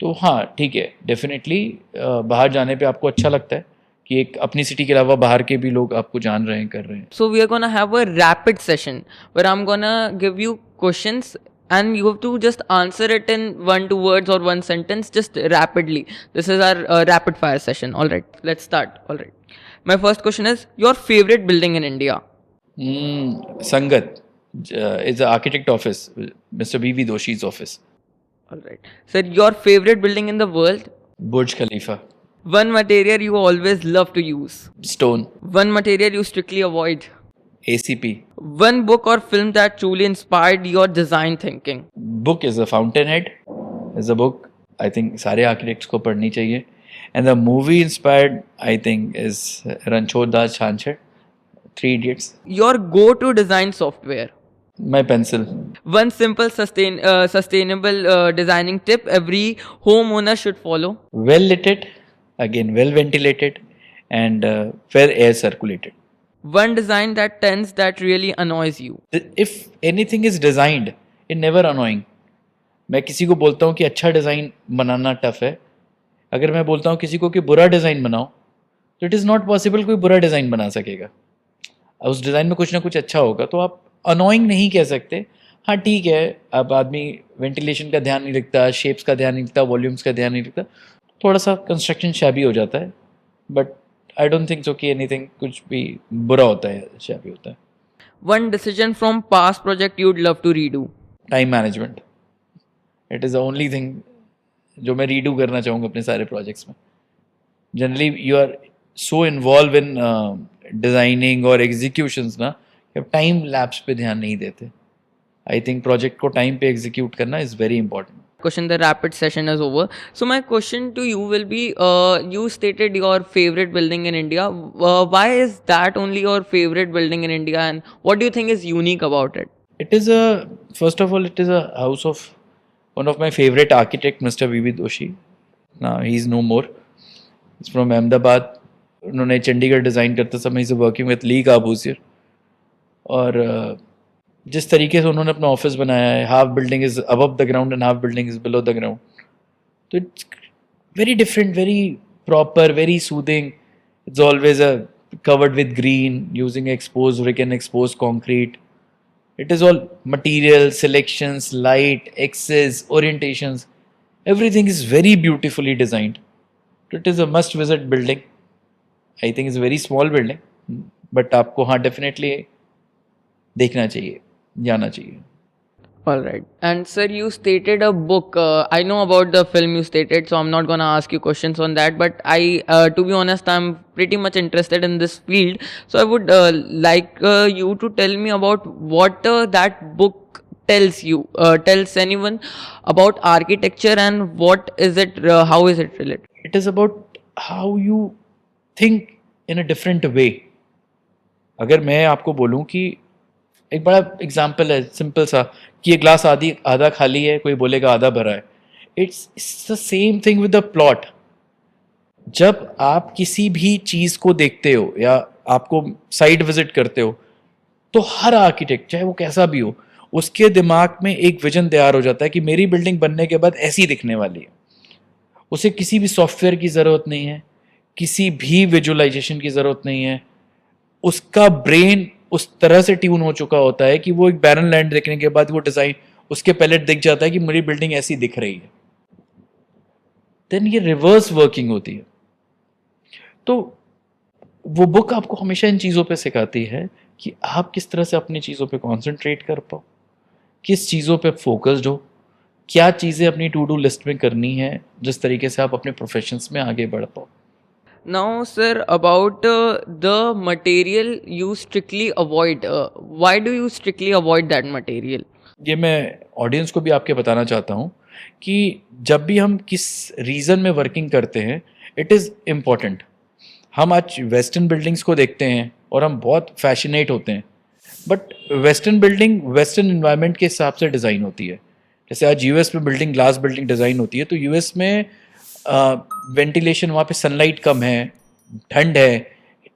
S1: तो हाँ, ठीक है, डेफिनेटली बाहर जाने पे आपको अच्छा लगता है कि एक अपनी सिटी के अलावा बाहर के भी लोग आपको जान रहे हैं, कर रहे हैं.
S2: So we are gonna have a rapid session where I'm gonna give you questions and you have to just answer it in 1 2 words or one sentence just rapidly. This is our rapid fire session. All right, let's start. All right. My first question is your favorite building in India.
S1: Sangat is the architect office, Mr. B.V. Doshi's office.
S2: All right. Sir, your favorite building in the world.
S1: Burj Khalifa.
S2: One material you always love to use.
S1: Stone.
S2: One material you strictly avoid.
S1: ACP.
S2: One book or film that truly inspired your design thinking.
S1: Book is The Fountainhead. Is a book I think सारे architects को पढ़नी चाहिए. And the movie inspired I think is Ranchod Das Chanchad, Three Idiots.
S2: Your go-to design software.
S1: My pencil.
S2: One simple sustainable designing tip every homeowner should follow.
S1: Well lit, again well ventilated, and well air circulated.
S2: One design that tends that really annoys you.
S1: If anything is designed, it never annoying. मैं किसी को बोलता हूँ कि अच्छा डिज़ाइन बनाना टफ है, अगर मैं बोलता हूँ किसी को कि बुरा डिज़ाइन बनाओ, तो इट इज़ नॉट पॉसिबल कोई बुरा डिज़ाइन बना सकेगा. उस डिज़ाइन में कुछ ना कुछ अच्छा होगा, तो आप अनोइंग नहीं कह सकते. हाँ ठीक है, अब आदमी वेंटिलेशन का ध्यान नहीं रखता, शेप्स का ध्यान नहीं रखता, वॉल्यूम्स का ध्यान नहीं रखता, थोड़ा सा कंस्ट्रक्शन शैबी हो जाता है. But I don't think so कि एनीथिंग कुछ भी बुरा होता है, शैबी होता है.
S2: One decision from past project you'd love to redo.
S1: Time management. It is the only thing जो मैं रीडू करना चाहूँगा अपने सारे प्रोजेक्ट्स में. Generally you are so involve in designing और एग्जीक्यूशंस ना, कि आप टाइम लैप्स पे ध्यान नहीं देते. आई थिंक प्रोजेक्ट को टाइम पे एग्जीक्यूट करना is very important.
S2: Question, the rapid session is over. So my question to you will be, you stated your favorite building in India. Why is that only your favorite building in India, and what do you think is unique about it?
S1: It is first of all, it is a house of one of my favorite architect, Mr. V.V. Doshi. Now he's no more. He's from Ahmedabad. उन्होंने चंडीगढ़ डिज़ाइन करते समय is working with Le Corbusier. और जिस तरीके से उन्होंने अपना ऑफिस बनाया है, half building is above the ground and half building is below the ground, तो it's very different, very proper, very soothing. It's always covered with green, using exposed brick and exposed concrete. It is all material, selections, light, access, orientations. Everything is very beautifully designed. It is a must-visit building. I think it's a very small building, but आपको हाँ definitely देखना चाहिए, जाना चाहिए.
S2: All right. And sir, you stated a book. I know about the film you stated, so I'm not gonna ask you questions on that. But to be honest, I'm pretty much interested in this field. So I would like you to tell me about what that book tells you, tells anyone about architecture, and what is it? How is it related?
S1: It is about how you think in a different way. अगर मैं आपको बोलूँ कि एक बड़ा एग्जाम्पल है सिंपल सा, कि ये ग्लास आधा खाली है, कोई बोलेगा आधा भरा है. It's the same thing with the plot. जब आप किसी भी चीज़ को देखते हो या आपको साइट विजिट करते हो, तो हर आर्किटेक्ट चाहे वो कैसा भी हो, उसके दिमाग में एक विजन तैयार हो जाता है कि मेरी बिल्डिंग बनने के बाद ऐसी दिखने वाली है. उसे किसी भी सॉफ्टवेयर की ज़रूरत नहीं है, किसी भी विजुअलाइजेशन की ज़रूरत नहीं है. उसका ब्रेन उस तरह से ट्यून हो चुका होता है कि वो एक बैरन लैंड देखने के बाद वो डिज़ाइन उसके पहले दिख जाता है कि मेरी बिल्डिंग ऐसी दिख रही है. देन ये रिवर्स वर्किंग होती है. तो वो बुक आपको हमेशा इन चीज़ों पे सिखाती है कि आप किस तरह से अपनी चीज़ों पे कॉन्सेंट्रेट कर पाओ, किस चीज़ों पे फोकस्ड हो, क्या चीज़ें अपनी टू डू लिस्ट में करनी है, जिस तरीके से आप अपने प्रोफेशंस में आगे बढ़ पाओ.
S2: Now, sir, about the material you strictly avoid. Why do you strictly avoid that material?
S1: ये मैं ऑडियंस को भी आपके बताना चाहता हूँ कि जब भी हम किस रीज़न में वर्किंग करते हैं, इट इज़ इम्पॉर्टेंट। हम आज वेस्टर्न बिल्डिंग्स को देखते हैं और हम बहुत फैसिनेट होते हैं, but western building western environment के हिसाब से डिज़ाइन होती है। जैसे आज यूएस में बिल्डिंग ग्लास बिल्डिंग डिज़ाइन होती है, तो यूएस में वेंटिलेशन, वहाँ पे सनलाइट कम है, ठंड है,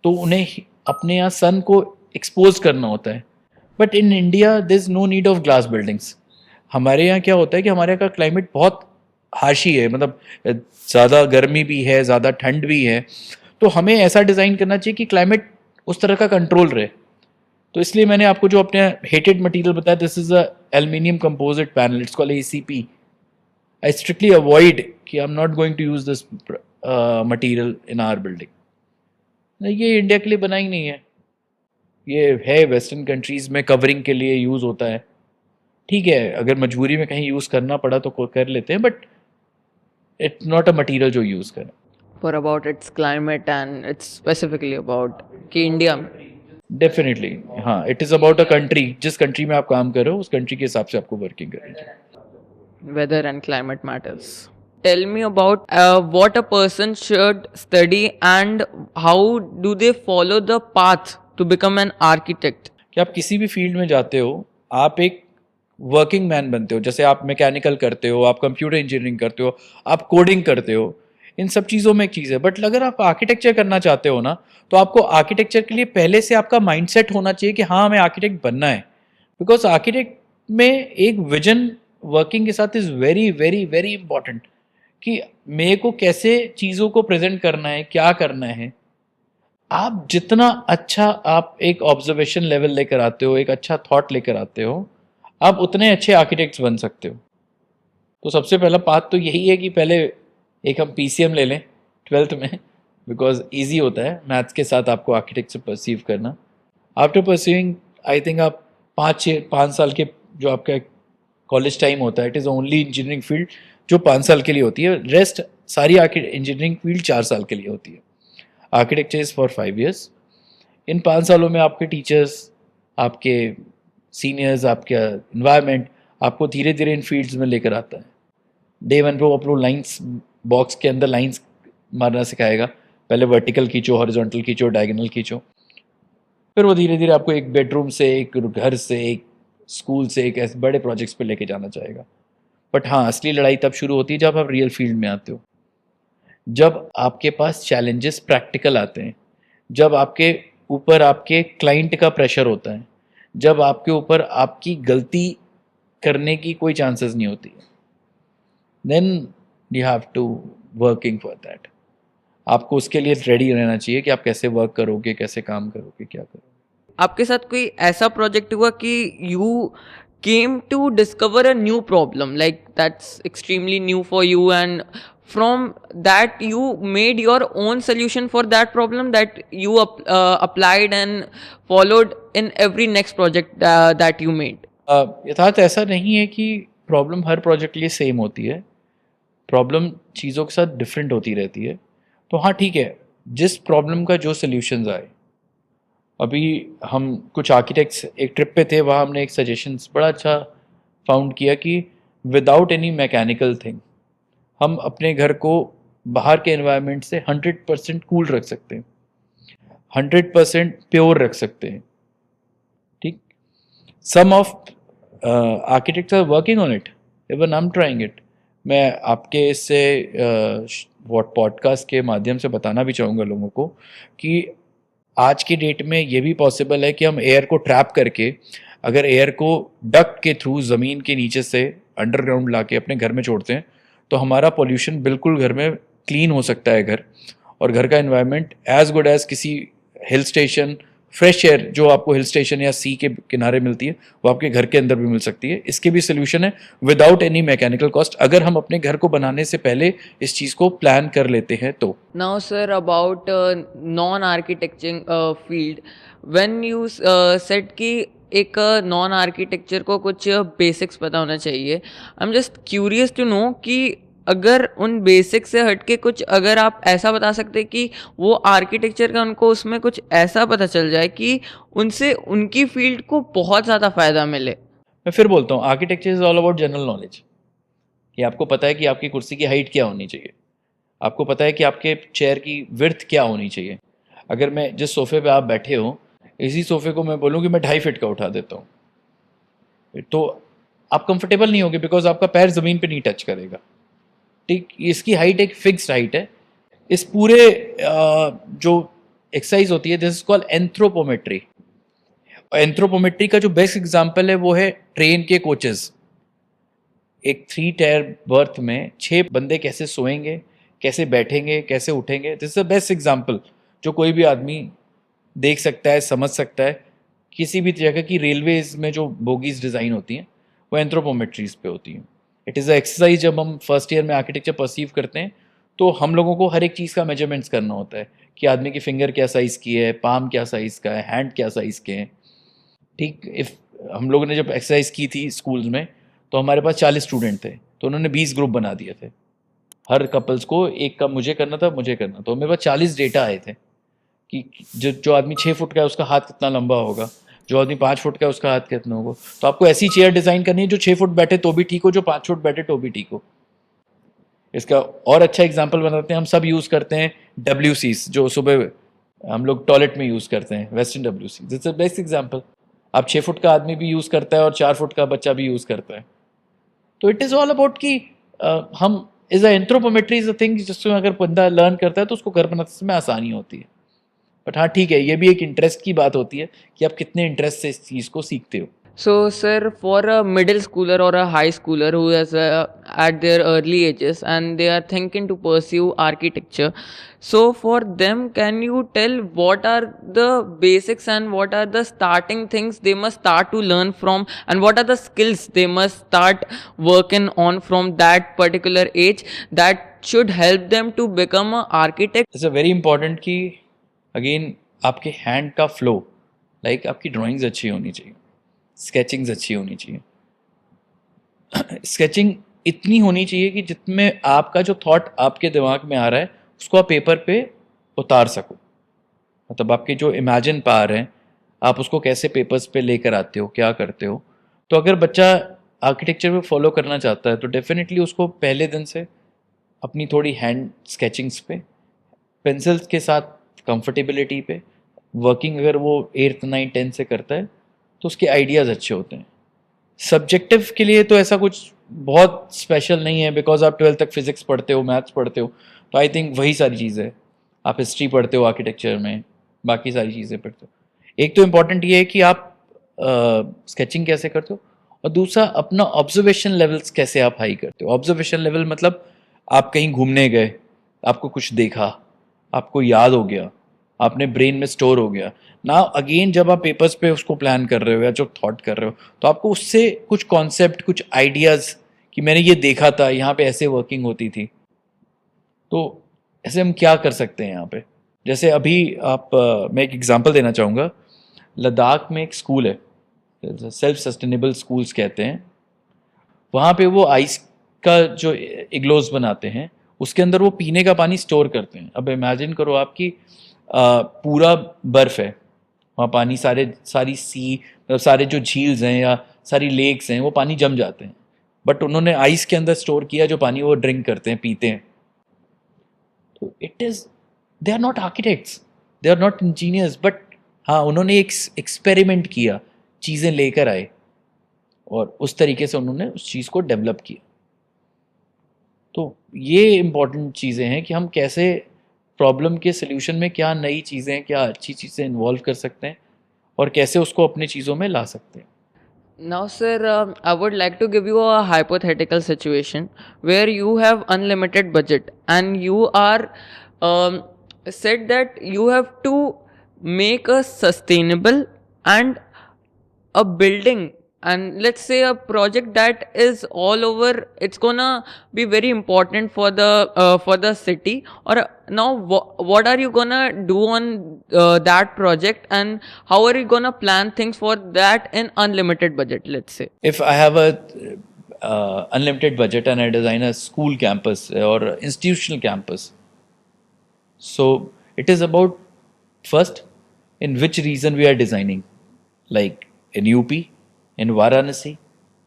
S1: तो उन्हें अपने यहाँ सन को एक्सपोज करना होता है। But in India there is no need of glass buildings. हमारे यहाँ क्या होता है कि हमारे यहाँ का क्लाइमेट बहुत हार्शी है, मतलब ज़्यादा गर्मी भी है, ज़्यादा ठंड भी है, तो हमें ऐसा डिज़ाइन करना चाहिए कि क्लाइमेट उस तरह का कंट्रोल रहे। तो इसलिए मैंने आपको जो अपने हेटेड मटेरियल बताया, this is a aluminium composite panel, it's called ACP। I strictly avoid कि I am not going to use this material in our building. ये इंडिया के लिए बना ही नहीं है, ये है वेस्टर्न कंट्रीज़ में कवरिंग के लिए यूज़ होता है। ठीक है, अगर मजबूरी में कहीं यूज़ करना पड़ा तो कर लेते हैं, but it's not a material जो यूज़ करें।
S2: For about its climate and it's specifically about कि इंडिया में
S1: डेफिनेटली हाँ, it is about a country. जिस कंट्री में आप काम कर रहे हो उस कंट्री के हिसाब से आपको वर्किंग करनी चाहिए।
S2: weather and climate matters. Tell me about what a person should study and how do they follow the path to become an architect.
S1: कि आप किसी भी फील्ड में जाते हो, आप एक वर्किंग मैन बनते हो। जैसे आप मैकेनिकल करते हो, आप कंप्यूटर इंजीनियरिंग करते हो, आप कोडिंग करते हो, इन सब चीज़ों में एक चीज़ है। बट अगर आप आर्किटेक्चर करना चाहते हो ना, तो आपको आर्किटेक्चर के लिए पहले से आपका माइंडसेट होना चाहिए कि हाँ, हमें आर्किटेक्ट बनना है। बिकॉज आर्किटेक्ट में एक विजन वर्किंग के साथ is very very very important, कि मेरे को कैसे चीज़ों को प्रेजेंट करना है, क्या करना है। आप जितना अच्छा आप एक ऑब्जर्वेशन लेवल लेकर आते हो, एक अच्छा थॉट लेकर आते हो, आप उतने अच्छे आर्किटेक्ट्स बन सकते हो। तो सबसे पहला बात तो यही है कि पहले एक हम PCM ले लें 12th में, बिकॉज ईजी होता है मैथ्स के साथ आपको आर्किटेक्ट से परसीव करना। आफ्टर परसीविंग आई थिंक आप 5 साल के जो आपका कॉलेज टाइम होता है, it is only engineering field जो 5 साल के लिए होती है, रेस्ट सारी इंजीनियरिंग फील्ड 4 साल के लिए होती है। Architecture is for 5 years। इन 5 सालों में आपके टीचर्स, आपके सीनियर्स, आपका इन्वायरमेंट आपको धीरे धीरे इन फील्ड्स में लेकर आता है। डे 1 पे वो आपको लाइंस, बॉक्स के अंदर लाइंस मारना सिखाएगा। पहले वर्टिकल खींचो, हॉरिजॉन्टल खींचो, डायगोनल खींचो, फिर वो धीरे धीरे आपको एक बेडरूम से, एक घर से, एक स्कूल से, एक ऐसे बड़े प्रोजेक्ट्स पे लेके जाना चाहेगा। बट हाँ, असली लड़ाई तब शुरू होती है जब आप रियल फील्ड में आते हो, जब आपके पास चैलेंजेस प्रैक्टिकल आते हैं, जब आपके ऊपर आपके क्लाइंट का प्रेशर होता है, जब आपके ऊपर आपकी गलती करने की कोई चांसेस नहीं होती है, then you have to working for that. आपको उसके लिए रेडी रहना चाहिए कि आप कैसे वर्क करोगे, कैसे काम करोगे, क्या करोगे।
S2: आपके साथ कोई ऐसा प्रोजेक्ट हुआ कि you came to discover a new problem, like that's extremely new for you, and from that you made your own solution for that problem that you applied and followed in every next project that you made?
S1: यथार्थ ऐसा नहीं है कि प्रॉब्लम हर प्रोजेक्ट के लिए सेम होती है। प्रॉब्लम चीज़ों के साथ डिफरेंट होती रहती है। तो हाँ, ठीक है, जिस प्रॉब्लम का जो सल्यूशंस आए। अभी हम कुछ आर्किटेक्ट्स एक ट्रिप पे थे, वहाँ हमने एक सजेशंस बड़ा अच्छा फाउंड किया कि विदाउट एनी मैकेनिकल थिंग हम अपने घर को बाहर के एनवायरनमेंट से 100% कूल रख सकते हैं, 100% प्योर रख सकते हैं। ठीक, some of architects are working on it, even I am trying it. मैं आपके इससे पॉडकास्ट के माध्यम से बताना भी चाहूँगा लोगों को कि आज की डेट में ये भी पॉसिबल है कि हम एयर को ट्रैप करके, अगर एयर को डक्ट के थ्रू ज़मीन के नीचे से अंडरग्राउंड लाके अपने घर में छोड़ते हैं, तो हमारा पॉल्यूशन बिल्कुल घर में क्लीन हो सकता है घर, और घर का एनवायरनमेंट एज गुड एज किसी हिल स्टेशन फ्रेश एयर जो आपको हिल स्टेशन या सी के किनारे मिलती है, वो आपके घर के अंदर भी मिल सकती है। इसके भी सोल्यूशन है विदाउट एनी मैकेनिकल कॉस्ट, अगर हम अपने घर को बनाने से पहले इस चीज़ को प्लान कर लेते हैं तो।
S2: Now, sir, about non-architecture field, when you said कि एक नॉन आर्किटेक्चर को कुछ बेसिक्स पता होना चाहिए, I am just curious to know कि अगर उन बेसिक से हटके कुछ अगर आप ऐसा बता सकते कि वो आर्किटेक्चर का उनको उसमें कुछ ऐसा पता चल जाए कि उनसे उनकी फील्ड को बहुत ज़्यादा फ़ायदा मिले।
S1: मैं फिर बोलता हूँ, architecture is all about general knowledge, कि आपको पता है कि आपकी कुर्सी की हाइट क्या होनी चाहिए, आपको पता है कि आपके चेयर की विड्थ क्या होनी चाहिए। अगर मैं जिस सोफे पे आप बैठे हो, इसी सोफे को मैं बोलूँ कि मैं 2.5 फीट का उठा देता हूँ, तो आप कंफर्टेबल नहीं होगे, बिकॉज आपका पैर ज़मीन पे नहीं टच करेगा। ठीक, इसकी हाइट एक फिक्स्ड हाइट है। इस पूरे जो एक्सरसाइज होती है, this is called anthropometry. Anthropometry का जो बेस्ट एग्जांपल है वो है ट्रेन के कोचेस। एक 3 टायर बर्थ में 6 बंदे कैसे सोएंगे, कैसे बैठेंगे, कैसे उठेंगे, this is the best example जो कोई भी आदमी देख सकता है, समझ सकता है। किसी भी जगह की रेलवेज में जो बोगीज डिज़ाइन होती हैं वो एंथ्रोपोमेट्रीज पे होती हैं। It is a exercise. जब हम फर्स्ट ईयर में आर्किटेक्चर परसीव करते हैं तो हम लोगों को हर एक चीज़ का मेजरमेंट्स करना होता है कि आदमी की फिंगर क्या साइज़ की है, पाम क्या साइज़ का है, हैंड क्या साइज़ के हैं। ठीक, इफ़ हम लोगों ने जब एक्सरसाइज की थी स्कूल्स में तो हमारे पास 40 स्टूडेंट थे, तो उन्होंने 20 ग्रुप बना दिए थे। हर कपल्स को एक का मुझे करना था, मुझे करना। तो मेरे पास 40 डेटा आए थे कि जो आदमी 6 फुट का है उसका हाथ कितना लंबा होगा, जो आदमी 5 फुट का है उसका हाथ कितना होगा। तो आपको ऐसी चेयर डिज़ाइन करनी है जो 6 फुट बैठे तो भी ठीक हो, जो 5 फुट बैठे तो भी ठीक हो। इसका और अच्छा एग्जाम्पल बनाते हैं, हम सब यूज़ करते हैं WCs, जो सुबह हम लोग टॉयलेट में यूज़ करते हैं, western WC। That's a best example. आप 6 फुट का आदमी भी यूज़ करता है और 4 फुट का बच्चा भी यूज़ करता है। तो इट इज़ ऑल अबाउट कि हम is anthropometry is a thing जिसमें अगर बंदा लर्न करता है तो उसको घर बनाते समय आसानी होती है। बट हाँ ठीक है, ये भी एक इंटरेस्ट की बात होती है कि आप कितने इंटरेस्ट से इस चीज़ को सीखते हो।
S2: So, sir, for a middle schooler or a high schooler who is at their early ages and they are thinking to pursue architecture, so for them, can you tell what are the basics and what are the starting things they must start to learn from, and what are the skills they must start working on from that particular age that should help them to become an architect?
S1: It's a very important कि अगेन आपके हैंड का फ्लो, लाइक आपकी ड्राइंग्स अच्छी होनी चाहिए, स्केचिंग्स अच्छी होनी चाहिए। स्केचिंग इतनी होनी चाहिए कि जितमें आपका जो थॉट आपके दिमाग में आ रहा है उसको आप पेपर पे उतार सको। मतलब आपके जो इमेजिन पावर है, आप उसको कैसे पेपर्स पे लेकर आते हो, क्या करते हो। तो अगर बच्चा आर्किटेक्चर में फॉलो करना चाहता है तो डेफिनेटली उसको पहले दिन से अपनी थोड़ी हैंड स्केचिंग्स पे, पेंसिल्स के साथ कंफर्टेबिलिटी पे वर्किंग, अगर वो 8th 9th 10th से करता है तो उसके आइडियाज़ अच्छे होते हैं। सब्जेक्टिव के लिए तो ऐसा कुछ बहुत स्पेशल नहीं है, बिकॉज आप 12th तक फिजिक्स पढ़ते हो, मैथ्स पढ़ते हो, तो आई थिंक वही सारी चीज़ें है। आप हिस्ट्री पढ़ते हो आर्किटेक्चर में, बाकी सारी चीज़ें पढ़ते हो। एक तो इम्पॉर्टेंट ये है कि आप स्केचिंग कैसे करते हो, और दूसरा अपना ऑब्जर्वेशन लेवल्स कैसे आप हाई करते हो। ऑब्जर्वेशन लेवल मतलब आप कहीं घूमने गए, आपको कुछ देखा, आपको याद हो गया, आपने ब्रेन में स्टोर हो गया ना। अगेन जब आप पेपर्स पे उसको प्लान कर रहे हो या जो थॉट कर रहे हो, तो आपको उससे कुछ कॉन्सेप्ट, कुछ आइडियाज़ कि मैंने ये देखा था, यहाँ पे ऐसे वर्किंग होती थी। तो ऐसे हम क्या कर सकते हैं यहाँ पे। जैसे अभी आप मैं एक एग्जांपल देना चाहूँगा। लद्दाख में एक स्कूल है, सेल्फ सस्टेनेबल स्कूल्स कहते हैं। वहाँ पे वो आइस का जो इग्लोज बनाते हैं उसके अंदर वो पीने का पानी स्टोर करते हैं। अब इमेजिन करो आपकी पूरा बर्फ़ है, वहाँ पानी सारी मतलब सारे जो झील्स हैं या सारी लेक्स हैं वो पानी जम जाते हैं, बट उन्होंने आइस के अंदर स्टोर किया जो पानी वो ड्रिंक करते हैं, पीते हैं। तो it is, they are not architects, they are not engineers, but हाँ उन्होंने एक एक्सपेरिमेंट किया, चीज़ें लेकर आए और उस तरीके से उन्होंने उस चीज़ को डेवलप किया। तो ये इम्पॉर्टेंट चीज़ें हैं कि हम कैसे प्रॉब्लम के सल्यूशन में क्या नई चीज़ें, क्या अच्छी चीज़ें इन्वॉल्व कर सकते हैं और कैसे उसको अपनी चीज़ों में ला सकते हैं।
S2: Now, sir, I would like to give you a hypothetical situation where you have unlimited budget and you are said that you have to make a sustainable and a building, and let's say a project that is all over, it's gonna be very important for the city. Or now what are you gonna do on that project, and how are you gonna plan things for that in unlimited budget, let's say?
S1: If I have a unlimited budget and I design a school campus or institutional campus. So it is about first in which region we are designing, like in UP, in Varanasi,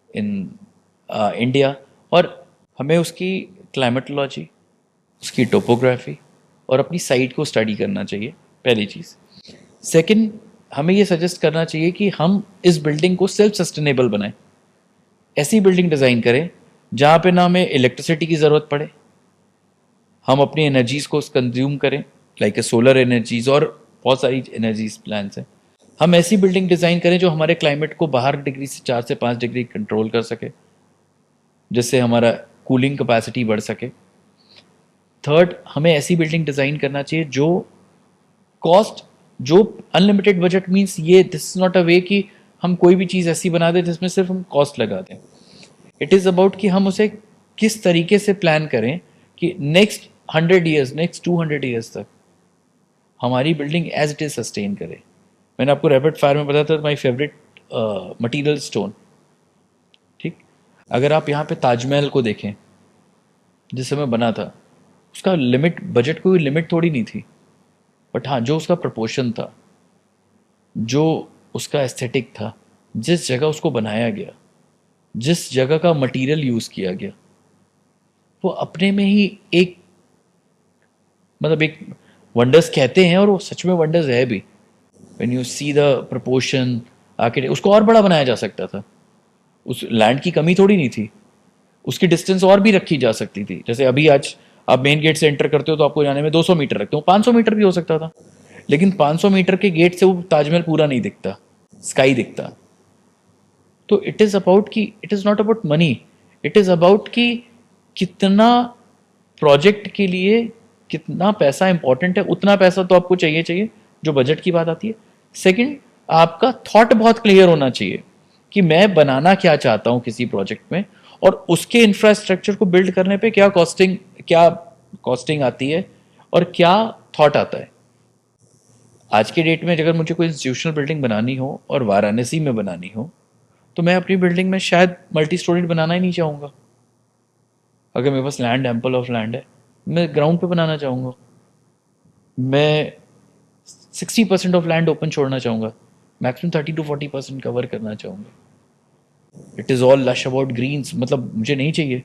S1: in India, और हमें उसकी क्लाइमेटोलॉजी, उसकी टोपोग्राफी और अपनी साइट को स्टडी करना चाहिए, पहली चीज़. सेकंड, हमें ये सजेस्ट करना चाहिए कि हम इस बिल्डिंग को सेल्फ सस्टेनेबल बनाएं. ऐसी बिल्डिंग डिज़ाइन करें जहाँ पे ना हमें इलेक्ट्रिसिटी की ज़रूरत पड़े, हम अपनी एनर्जीज़ को कंज्यूम करें, लाइक सोलर एनर्जीज़ और बहुत सारी एनर्जीज प्लान्स हैं. हम ऐसी बिल्डिंग डिज़ाइन करें जो हमारे क्लाइमेट को बाहर डिग्री से 4 से 5 डिग्री कंट्रोल कर सके, जिससे हमारा कूलिंग कैपेसिटी बढ़ सके. थर्ड, हमें ऐसी बिल्डिंग डिज़ाइन करना चाहिए जो कॉस्ट, जो अनलिमिटेड बजट मीन्स ये दिस इज नॉट अ वे कि हम कोई भी चीज़ ऐसी बना दें जिसमें सिर्फ हम कॉस्ट लगा दें. इट इज़ अबाउट कि हम उसे किस तरीके से प्लान करें कि नेक्स्ट 100 ईयर्स, नेक्स्ट 200 ईयर्स तक हमारी building as it is sustain करे. मैंने आपको रैपिड फायर में बताया था माई फेवरेट मटीरियल स्टोन. ठीक, अगर आप यहाँ पे ताजमहल को देखें जिस समय बना था, उसका लिमिट, बजट कोई लिमिट थोड़ी नहीं थी, बट हाँ जो उसका प्रपोर्शन था, जो उसका एस्थेटिक था, जिस जगह उसको बनाया गया, जिस जगह का मटेरियल यूज़ किया गया, वो अपने में ही एक, मतलब एक वंडर्स कहते हैं और वो सच में वंडर्स है भी. When you see the proportion, architect, उसको और बड़ा बनाया जा सकता था. उस लैंड की कमी थोड़ी नहीं थी, उसकी डिस्टेंस और भी रखी जा सकती थी. जैसे अभी आज आप मेन गेट से एंटर करते हो तो आपको जाने में 200 मीटर रखते हो, 500 मीटर भी हो सकता था, लेकिन 500 मीटर के गेट से वो ताजमहल पूरा नहीं दिखता, स्काई दिखता. तो इट इज़ अबाउट कि it is not about money, it is about कि कितना प्रोजेक्ट के लिए कितना पैसा इंपॉर्टेंट है. उतना पैसा तो आपको चाहिए जो बजट की बात आती है. सेकंड, आपका थॉट बहुत क्लियर होना चाहिए कि मैं बनाना क्या चाहता हूँ किसी प्रोजेक्ट में, और उसके इंफ्रास्ट्रक्चर को बिल्ड करने पे क्या कॉस्टिंग आती है और क्या थॉट आता है. आज के डेट में अगर मुझे कोई इंस्टीट्यूशनल बिल्डिंग बनानी हो और वाराणसी में बनानी हो, तो मैं अपनी बिल्डिंग में शायद मल्टी स्टोरीड बनाना ही नहीं चाहूँगा. अगर मेरे पास लैंड, एम्पल ऑफ लैंड है, मैं ग्राउंड पे बनाना चाहूँगा. मैं 60% ऑफ लैंड ओपन छोड़ना चाहूँगा, मैक्सिमम 30 to 40% कवर करना चाहूँगा. It is all lush about greens, मतलब मुझे नहीं चाहिए.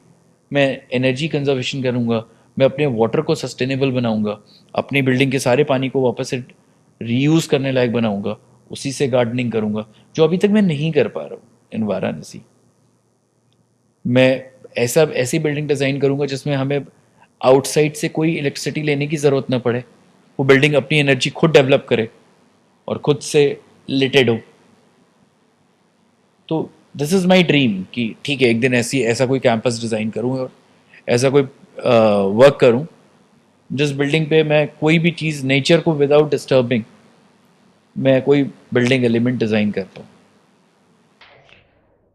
S1: मैं एनर्जी कंजर्वेशन करूँगा, मैं अपने वाटर को सस्टेनेबल बनाऊँगा, अपनी बिल्डिंग के सारे पानी को वापस से रीयूज़ करने लायक बनाऊँगा, उसी से गार्डनिंग करूँगा, जो अभी तक मैं नहीं कर पा रहा हूँ इन वाराणसी. मैं ऐसी बिल्डिंग डिज़ाइन करूँगा जिसमें हमें आउटसाइड से कोई इलेक्ट्रिसिटी लेने की ज़रूरत ना पड़े. वो बिल्डिंग अपनी एनर्जी खुद डेवलप करे और खुद से लिटेड हो. तो दिस इज़ माई ड्रीम कि ठीक है, एक दिन ऐसा कोई कैंपस डिज़ाइन करूँ और ऐसा कोई वर्क करूँ जिस बिल्डिंग पे मैं कोई भी चीज़, नेचर को विदाउट डिस्टर्बिंग, मैं कोई बिल्डिंग एलिमेंट डिज़ाइन कर पाऊँ.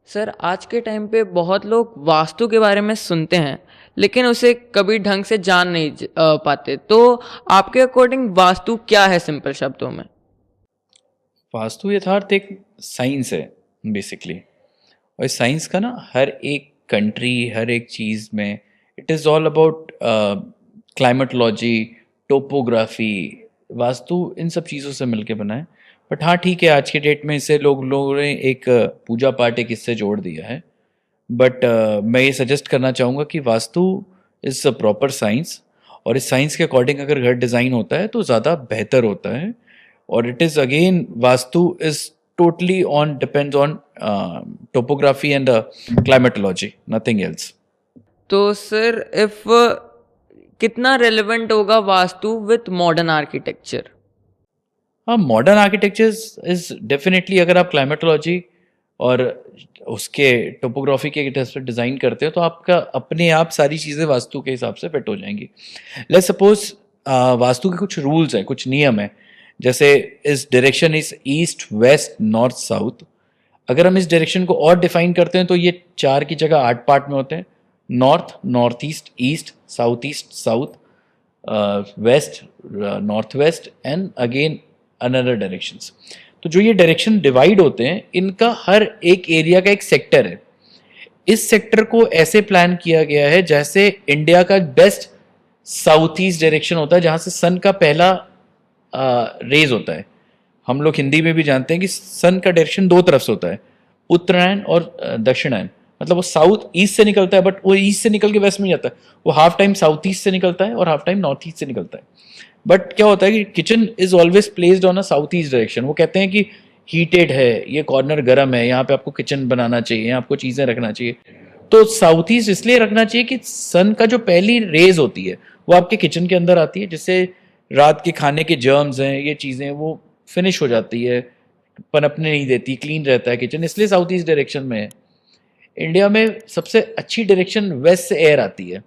S2: सर, आज के टाइम पे बहुत लोग वास्तु के बारे में सुनते हैं लेकिन उसे कभी ढंग से जान नहीं पाते. तो आपके अकॉर्डिंग वास्तु क्या है सिंपल शब्दों में?
S1: वास्तु यथार्थ एक साइंस है बेसिकली, और इस साइंस का ना हर एक कंट्री, हर एक चीज़ में it is all about climatology, topography. Vastu इन सब चीज़ों से मिलके बना है. बट हाँ ठीक है, आज के डेट में इसे लोगों ने एक पूजा पाठ एक इससे जोड़ दिया है. बट मैं ये सजेस्ट करना चाहूँगा कि vastu is a proper science, और इस साइंस के अकॉर्डिंग अगर घर डिज़ाइन होता है तो ज़्यादा बेहतर होता है. और it is again, vastu is totally depends on topography and climatology, nothing else.
S2: तो सर, इफ कितना रेलेवेंट होगा वास्तु विथ मॉडर्न आर्किटेक्चर?
S1: हाँ, मॉडर्न आर्किटेक्चर इज डेफिनेटली, अगर आप क्लाइमेटोलॉजी और उसके टोपोग्राफी के हिसाब से डिज़ाइन करते हो तो आपका अपने आप सारी चीज़ें वास्तु के हिसाब से फिट हो जाएंगी. लेट्स सपोज वास्तु के कुछ रूल्स हैं, कुछ नियम हैं. जैसे इस direction is east, west, north, south. अगर हम इस डायरेक्शन को और डिफाइन करते हैं तो ये 4 की जगह 8 पार्ट में होते हैं. North, north east, east, south east, south, west, north west and again another directions. तो जो ये डायरेक्शन डिवाइड होते हैं, इनका हर एक एरिया का एक सेक्टर है. इस सेक्टर को ऐसे प्लान किया गया है जैसे इंडिया का बेस्ट साउथ ईस्ट डायरेक्शन होता है, जहां से सन का पहला रेज होता है। हम लोग हिंदी में भी जानते हैं कि सन का डायरेक्शन दो तरफ से होता है, उत्तरायण और दक्षिणायन। मतलब वो साउथ ईस्ट से निकलता है, बट वो ईस्ट से निकल के वेस्ट में जाता है। वो हाफ टाइम साउथ ईस्ट से निकलता है और हाफ टाइम नॉर्थ ईस्ट से निकलता है। बट क्या होता है कि kitchen is always placed on a south east direction. वो कहते हैं कि हीटेड है, ये कॉर्नर गर्म है, यहाँ पे आपको किचन बनाना चाहिए, यहाँ आपको चीज़ें रखना चाहिए। तो साउथ ईस्ट इसलिए रखना चाहिए कि सन का जो पहली रेज होती है वो आपके किचन के अंदर आती है, जिससे रात के खाने के जर्म्स हैं, ये चीज़ें वो फिनिश हो जाती है, पनपने नहीं देती, क्लीन रहता है किचन, इसलिए साउथ ईस्ट डायरेक्शन में है। इंडिया में सबसे अच्छी डायरेक्शन वेस्ट से एयर आती है,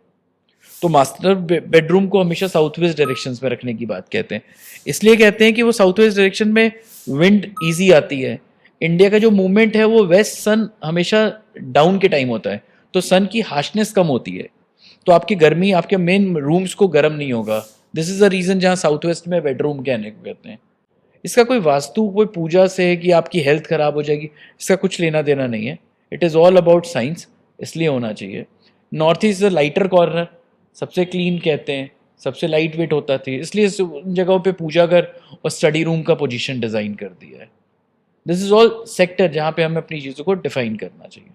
S1: तो मास्टर बेडरूम को हमेशा साउथ वेस्ट डायरेक्शन में रखने की बात कहते हैं। इसलिए कहते हैं कि वो साउथ वेस्ट डायरेक्शन में विंड ईजी आती है। इंडिया का जो मूवमेंट है वो वेस्ट सन हमेशा डाउन के टाइम होता है, तो सन की हार्शनेस कम होती है, तो आपकी गर्मी आपके मेन रूम्स को गर्म नहीं होगा। दिस इज द रीजन जहाँ साउथ वेस्ट में बेडरूम कहने को कहते हैं। इसका कोई वास्तु कोई पूजा से है कि आपकी हेल्थ खराब हो जाएगी, इसका कुछ लेना देना नहीं है। It is all about science, इसलिए होना चाहिए। North east the lighter corner, सबसे क्लीन कहते हैं, सबसे लाइट वेट होता थी, इसलिए उन जगहों पे पूजा घर और स्टडी रूम का पोजीशन डिज़ाइन कर दिया है। दिस इज ऑल सेक्टर जहाँ पे हमें अपनी चीज़ों को डिफाइन करना चाहिए।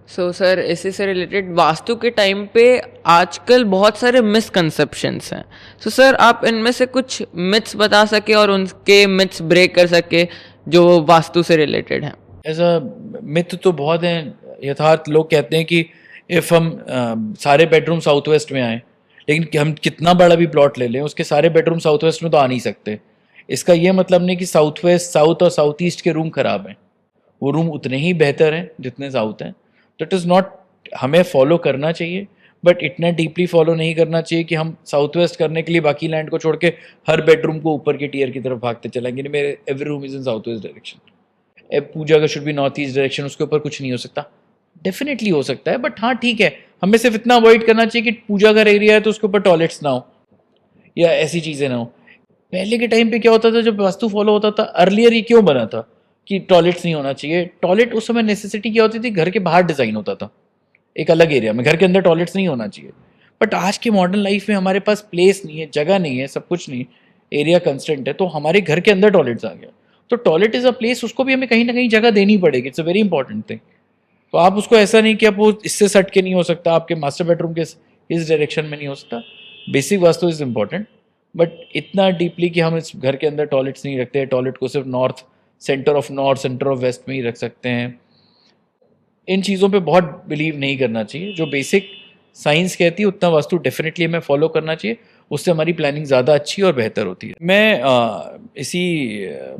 S2: सो सर, इसी से रिलेटेड वास्तु के टाइम पे आजकल बहुत सारे मिसकंसेप्शंस हैं। सो सर, आप इनमें से कुछ मिथ्स बता सके और उनके मिथ्स ब्रेक कर सके जो वास्तु से रिलेटेड हैं।
S1: ऐसा मिथ तो बहुत हैं। यथार्थ लोग कहते हैं कि इफ़ हम सारे बेडरूम साउथ वेस्ट में आए, लेकिन हम कितना बड़ा भी प्लॉट ले लें उसके सारे बेडरूम साउथ वेस्ट में तो आ नहीं सकते। इसका ये मतलब नहीं कि साउथ वेस्ट, साउथ और साउथ ईस्ट के रूम खराब हैं, वो रूम उतने ही बेहतर हैं जितने साउथ हैं। तो इट इज़ नॉट, हमें फॉलो करना चाहिए बट इतना डीपली फॉलो नहीं करना चाहिए कि हम साउथ वेस्ट करने के लिए बाकी लैंड को छोड़ के हर बेडरूम को ऊपर के टियर की तरफ भागते चलेंगे। नहीं, मेरे every room is in south west direction. पूजा का should be north east direction, उसके ऊपर कुछ नहीं हो सकता। डेफिनेटली हो सकता है, बट हाँ ठीक है, हमें सिर्फ इतना अवॉइड करना चाहिए कि पूजा घर एरिया है तो उसके ऊपर टॉयलेट्स ना हो या ऐसी चीज़ें ना हो। पहले के टाइम पे क्या होता था, जब वास्तु फॉलो होता था, अर्लियर ये क्यों बना था कि टॉयलेट्स नहीं होना चाहिए? टॉयलेट उस समय नेसेसिटी क्या होती थी, घर के बाहर डिज़ाइन होता था एक अलग एरिया में, घर के अंदर टॉयलेट्स नहीं होना चाहिए। बट आज के मॉडर्न लाइफ में हमारे पास प्लेस नहीं है, जगह नहीं है, सब कुछ नहीं, एरिया कंस्टेंट है, तो हमारे घर के अंदर टॉयलेट्स आ गया। तो टॉयलेट इज़ अ प्लेस, उसको भी हमें कहीं ना कहीं जगह देनी पड़ेगी। It's a very important thing. तो आप उसको ऐसा नहीं कि आप वो इससे सट के नहीं हो सकता, आपके मास्टर बेडरूम के इस डायरेक्शन में नहीं हो सकता। Basic vastu is important, but इतना डीपली कि हम इस घर के अंदर टॉयलेट्स नहीं रखते हैं। टॉयलेट को सिर्फ north, centre of north, centre of west में ही रख सकते हैं। इन चीज़ों पे बहुत बिलीव नहीं करना चाहिए। जो बेसिक साइंस कहती है उतना वास्तु डेफिनेटली हमें फॉलो करना चाहिए, उससे हमारी प्लानिंग ज़्यादा अच्छी और बेहतर होती है। मैं इसी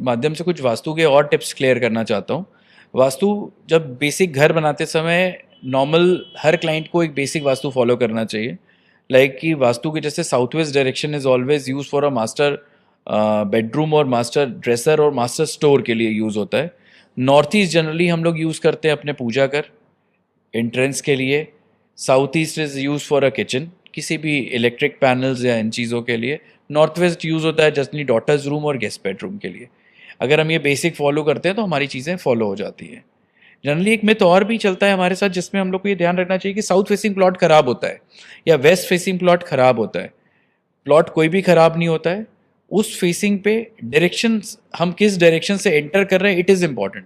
S1: माध्यम से कुछ वास्तु के और टिप्स क्लियर करना चाहता हूँ। वास्तु, जब बेसिक घर बनाते समय नॉर्मल हर क्लाइंट को एक बेसिक वास्तु फॉलो करना चाहिए। लाइक कि वास्तु के जैसे south west direction is always use for a master bedroom और मास्टर ड्रेसर और मास्टर स्टोर के लिए यूज़ होता है। नॉर्थ ईस्ट जनरली हम लोग यूज़ करते हैं अपने पूजा घर, एंट्रेंस के लिए। South east is use for a kitchen, किसी भी इलेक्ट्रिक पैनल्स या इन चीज़ों के लिए। नॉर्थ वेस्ट यूज़ होता है जस्ट डॉटर्स रूम और गेस्ट बेडरूम के लिए। अगर हम ये बेसिक फॉलो करते हैं तो हमारी चीज़ें फॉलो हो जाती हैं। जनरली एक मिथ और भी चलता है हमारे साथ, जिसमें हम लोग को ये ध्यान रखना चाहिए कि साउथ फेसिंग प्लॉट खराब होता है या वेस्ट फेसिंग प्लॉट खराब होता है। प्लॉट कोई भी खराब नहीं होता है, उस फेसिंग पे डायरेक्शन, हम किस डायरेक्शन से एंटर कर रहे हैं, it is important.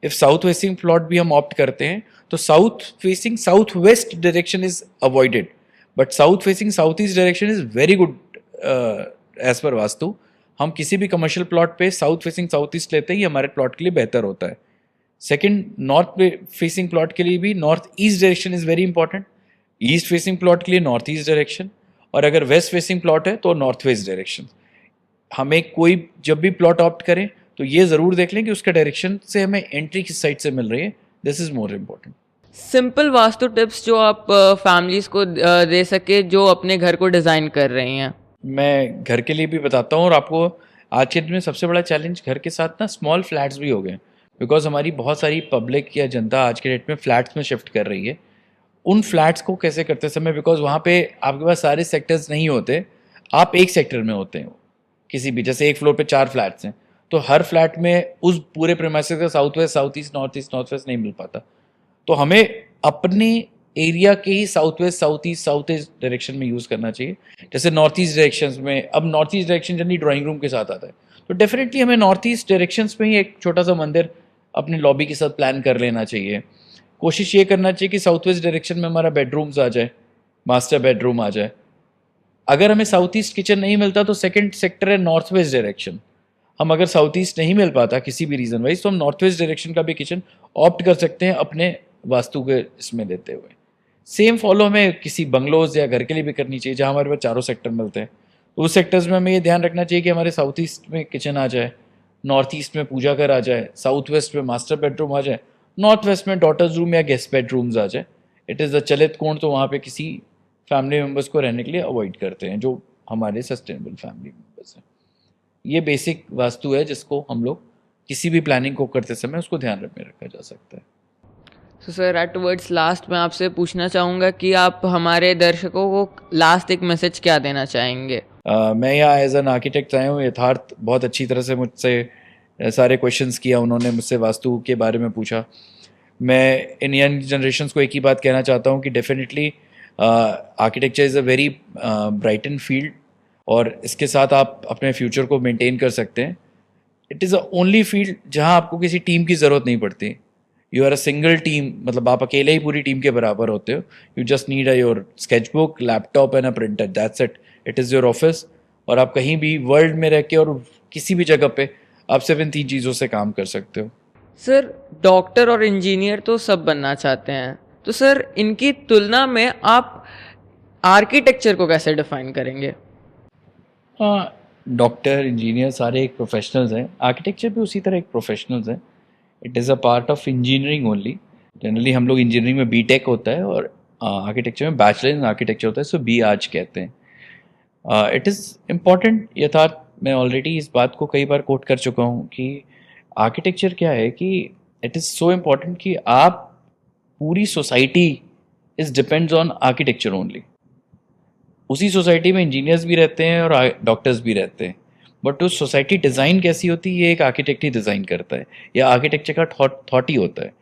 S1: If south facing plot भी हम ऑप्ट करते हैं तो south facing south west direction is avoided, but south facing south east direction is very good as per vastu. हम किसी भी कमर्शियल प्लॉट पे साउथ फेसिंग साउथ ईस्ट लेते ही हमारे प्लॉट के लिए बेहतर होता है। सेकंड, नॉर्थ फेसिंग प्लॉट के लिए भी north east direction is very important. East facing plot के लिए नॉर्थ ईस्ट डायरेक्शन, और अगर वेस्ट फेसिंग प्लॉट है तो नॉर्थ वेस्ट डायरेक्शन। हमें कोई जब भी प्लॉट ऑप्ट करें तो ये ज़रूर देख लें कि उसका डायरेक्शन से हमें एंट्री किस साइड से मिल रही है। This is more important.
S2: Simple vastu tips जो आप फैमिलीज को दे सके जो अपने घर को डिज़ाइन कर रही हैं।
S1: मैं घर के लिए भी बताता हूँ, और आपको आज के दिन में सबसे बड़ा चैलेंज घर के साथ ना स्मॉल फ्लैट्स भी हो गए, बिकॉज हमारी बहुत सारी पब्लिक या जनता आज के डेट में फ्लैट्स में शिफ्ट कर रही है। उन फ्लैट्स को कैसे करते समय, बिकॉज वहाँ पे आपके पास सारे सेक्टर्स नहीं होते, आप एक सेक्टर में होते हैं किसी भी, जैसे एक फ्लोर पे 4 फ्लैट्स हैं तो हर फ्लैट में उस पूरे प्रीमाइसेस का south west, south east, north west नहीं मिल पाता। तो हमें अपने एरिया के ही south west, south east direction में यूज़ करना चाहिए। जैसे नॉर्थ ईस्ट डायरेक्शन में, अब north east direction generally drawing room के साथ आता है, तो डेफिनेटली हमें नॉर्थ ईस्ट डायरेक्शन में ही एक छोटा सा मंदिर अपने लॉबी के साथ प्लान कर लेना चाहिए। कोशिश ये करना चाहिए कि साउथ वेस्ट डायरेक्शन में हमारा बेडरूम्स आ जाए, मास्टर बेडरूम आ जाए। अगर हमें साउथ ईस्ट किचन नहीं मिलता तो सेकंड सेक्टर है नॉर्थ वेस्ट डायरेक्शन। हम अगर साउथ ईस्ट नहीं मिल पाता किसी भी रीज़न वाइज, तो हम नॉर्थ वेस्ट डायरेक्शन का भी किचन ऑप्ट कर सकते हैं अपने वास्तु के इसमें देते हुए। सेम फॉलो हमें किसी बंगलोज या घर के लिए भी करनी चाहिए जहाँ हमारे पास चारों सेक्टर मिलते हैं। तो उस सेक्टर्स में हमें ये ध्यान रखना चाहिए कि हमारे साउथ ईस्ट में किचन आ जाए, नॉर्थ ईस्ट में पूजा घर आ जाए, साउथ वेस्ट में मास्टर बेडरूम आ जाए, नॉर्थ वेस्ट में डॉटर्स रूम या गेस्ट बेडरूम्स आ जाए। इट इज़ द चलित कोण, तो वहाँ पे किसी फैमिली मेम्बर्स को रहने के लिए अवॉइड करते हैं जो हमारे सस्टेनेबल फैमिली मेम्बर्स हैं। ये बेसिक वास्तु है जिसको हम लोग किसी भी प्लानिंग को करते समय उसको ध्यान में रखा जा सकता है।
S2: So sir, at words last मैं आपसे पूछना चाहूँगा कि आप हमारे दर्शकों को लास्ट एक मैसेज क्या देना चाहेंगे?
S1: मैं यहाँ एज एन आर्किटेक्ट आया हूँ। यथार्थ बहुत अच्छी तरह से मुझसे सारे क्वेश्चंस किया, उन्होंने मुझसे वास्तु के बारे में पूछा। मैं इन यंग जनरेशन्स को एक ही बात कहना चाहता हूँ कि definitely architecture is a very brighten field, और इसके साथ आप अपने फ्यूचर को मेंटेन कर सकते हैं। It is a only field जहाँ आपको किसी टीम की ज़रूरत नहीं पड़ती। You are a single team, मतलब आप अकेले ही पूरी टीम के बराबर होते हो। You just need a your sketch book, laptop and a printer, that's it. It is your office, और आप कहीं भी वर्ल्ड में रह के और किसी भी जगह पे आप सिर्फ इन 3 चीज़ों से काम कर सकते हो।
S2: सर, डॉक्टर और इंजीनियर तो सब बनना चाहते हैं, तो सर इनकी तुलना में आप आर्किटेक्चर को कैसे डिफाइन करेंगे?
S1: हाँ, डॉक्टर, इंजीनियर सारे एक प्रोफेशनल्स हैं, आर्किटेक्चर भी उसी तरह एक प्रोफेशनल्स हैं। It is a part of engineering only. Generally हम लोग इंजीनियरिंग में बीटेक होता है और आर्किटेक्चर में बैचलर इन आर्किटेक्चर होता है, सो बी आज कहते हैं। इट इज़ इम्पॉर्टेंट, यथार्थ मैं ऑलरेडी इस बात को कई बार कोट कर चुका हूँ कि आर्किटेक्चर क्या है कि इट इज़ सो इम्पॉर्टेंट कि आप पूरी society is depends on architecture only. उसी सोसाइटी में इंजीनियर्स भी रहते हैं और डॉक्टर्स भी रहते हैं, बट उस सोसाइटी डिज़ाइन कैसी होती है ये एक आर्किटेक्ट ही डिज़ाइन करता है, या आर्किटेक्चर का थॉट ही होता है।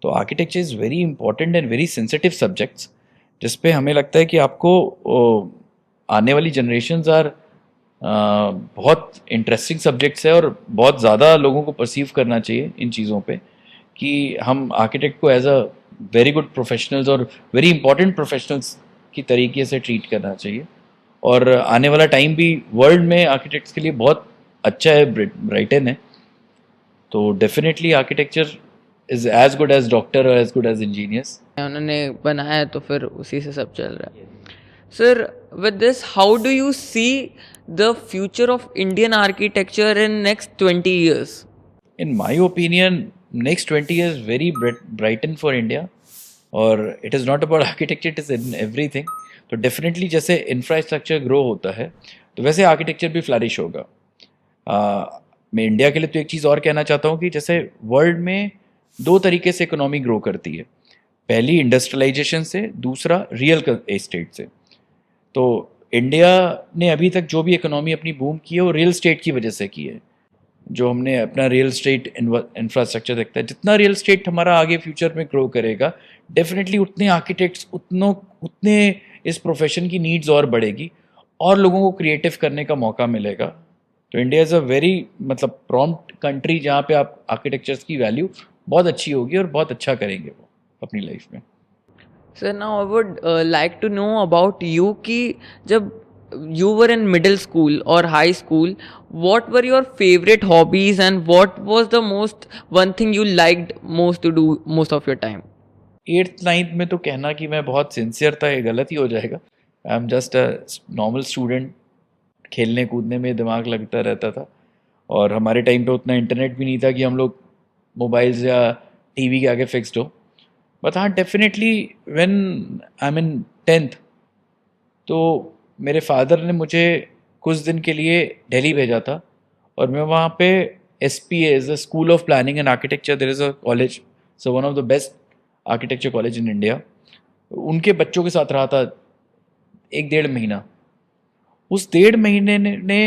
S1: तो architecture is very important and very sensitive subjects, जिस पे हमें लगता है कि आपको आने वाली जनरेशन्स आर बहुत इंटरेस्टिंग सब्जेक्ट्स है, और बहुत ज़्यादा लोगों को परसीव करना चाहिए इन चीज़ों पे कि हम आर्किटेक्ट को as a very good professionals और वेरी इंपॉर्टेंट प्रोफेशनल्स की तरीके से ट्रीट करना चाहिए। और आने वाला टाइम भी वर्ल्ड में आर्किटेक्ट्स के लिए बहुत अच्छा है, ब्राइटन है। तो definitely architecture is as good as doctor और एज गुड एज इंजीनियर्स।
S2: उन्होंने बनाया है तो फिर उसी से सब चल रहा है। Sir, with this how do you see the future of Indian architecture in next 20 years?
S1: In my opinion, next 20 years very brighten for India, और it is not about architecture, it is in everything. तो डेफिनेटली जैसे इंफ्रास्ट्रक्चर ग्रो होता है तो वैसे आर्किटेक्चर भी फ्लरिश होगा। मैं इंडिया के लिए तो एक चीज़ और कहना चाहता हूँ कि जैसे वर्ल्ड में 2 तरीके से इकोनॉमी ग्रो करती है, पहली इंडस्ट्रियलाइजेशन से, दूसरा रियल एस्टेट से। तो इंडिया ने अभी तक जो भी इकोनॉमी अपनी बूम की है वो रियल स्टेट की वजह से की है। जो हमने अपना रियल स्टेट इंफ्रास्ट्रक्चर देखता है, जितना रियल स्टेट हमारा आगे फ्यूचर में ग्रो करेगा डेफिनेटली उतने आर्किटेक्ट्स उतने इस प्रोफेशन की नीड्स और बढ़ेगी और लोगों को क्रिएटिव करने का मौका मिलेगा। तो इंडिया इज़ अ वेरी मतलब प्रॉम्प्ट कंट्री जहाँ पे आप आर्किटेक्चर्स की वैल्यू बहुत अच्छी होगी और बहुत अच्छा करेंगे वो अपनी लाइफ में।
S2: Sir, now I would like to know about you कि जब you were in middle school or high school, what were your favorite hobbies and what was the one thing you liked most to do most of your time?
S1: 8th 9th में तो कहना कि मैं बहुत सिंसियर था ये गलत ही हो जाएगा। आई am just a normal student, खेलने कूदने में दिमाग लगता रहता था, और हमारे टाइम पे उतना इंटरनेट भी नहीं था कि हम लोग मोबाइल्स या टीवी के आगे फिक्स्ड हो। बट हाँ, definitely when I am in 10th तो मेरे फादर ने मुझे कुछ दिन के लिए दिल्ली भेजा था, और मैं वहाँ पे SPA is the school of planning and architecture, there is a college, so one of the best architecture college in India. उनके बच्चों के साथ रहा था 1-1.5 महीना। उस 1.5 महीने ने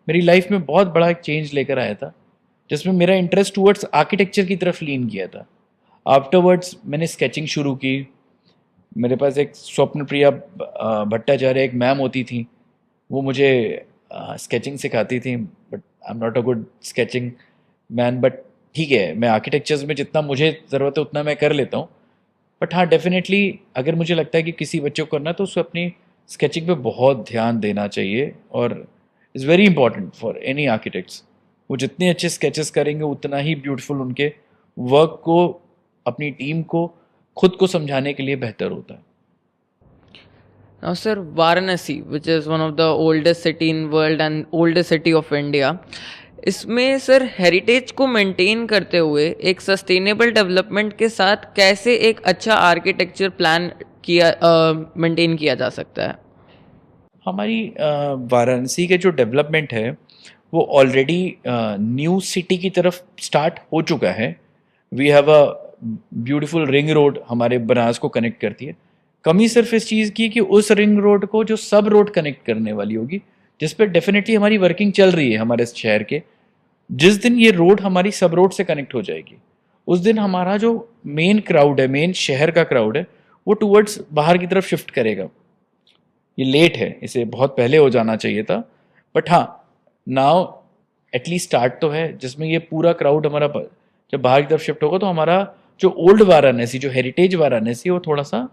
S1: मेरी लाइफ में बहुत बड़ा एक चेंज लेकर आया था, जिसमें मेरा इंटरेस्ट टूवर्ड्स आर्किटेक्चर की तरफ लीन किया था। आफ्टरवर्ड्स मैंने स्केचिंग शुरू की. मेरे पास एक स्वप्न प्रिया भट्टाचार्य एक मैम होती थी, वो मुझे स्केचिंग सिखाती थी. But I am not a good sketching man. But ठीक है, मैं आर्किटेक्चर्स में जितना मुझे ज़रूरत है उतना मैं कर लेता हूँ. बट हाँ, डेफिनेटली अगर मुझे लगता है कि किसी बच्चे को करना है तो उसको अपनी स्केचिंग पे बहुत ध्यान देना चाहिए. और is very important for any architects. वो जितने अच्छे स्केचेस करेंगे उतना ही ब्यूटीफुल उनके वर्क को, अपनी टीम को, खुद को समझाने के लिए बेहतर होता है.
S2: Now, sir, Varanasi, which is one of the oldest city in world and oldest city of India, इसमें सर हेरिटेज को मेंटेन करते हुए एक सस्टेनेबल डेवलपमेंट के साथ कैसे एक अच्छा आर्किटेक्चर प्लान किया मेंटेन किया जा सकता है?
S1: हमारी वाराणसी के जो डेवलपमेंट है वो ऑलरेडी न्यू सिटी की तरफ स्टार्ट हो चुका है. We have a beautiful ring road हमारे बनारस को कनेक्ट करती है. कमी सिर्फ इस चीज़ की कि उस रिंग रोड को जो सब रोड कनेक्ट करने वाली होगी, जिस पर डेफिनेटली हमारी वर्किंग चल रही है हमारे शहर के. जिस दिन ये रोड हमारी सब रोड से कनेक्ट हो जाएगी, उस दिन हमारा जो मेन क्राउड है, मेन शहर का क्राउड है, वो टुवर्ड्स बाहर की तरफ शिफ्ट करेगा. ये लेट है, इसे बहुत पहले हो जाना चाहिए था. बट हाँ, नाउ एटलीस्ट स्टार्ट तो है, जिसमें ये पूरा क्राउड हमारा जब बाहर की तरफ शिफ्ट होगा तो हमारा जो ओल्ड वाराणसी, जो हेरिटेज वाराणसी, वो थोड़ा सा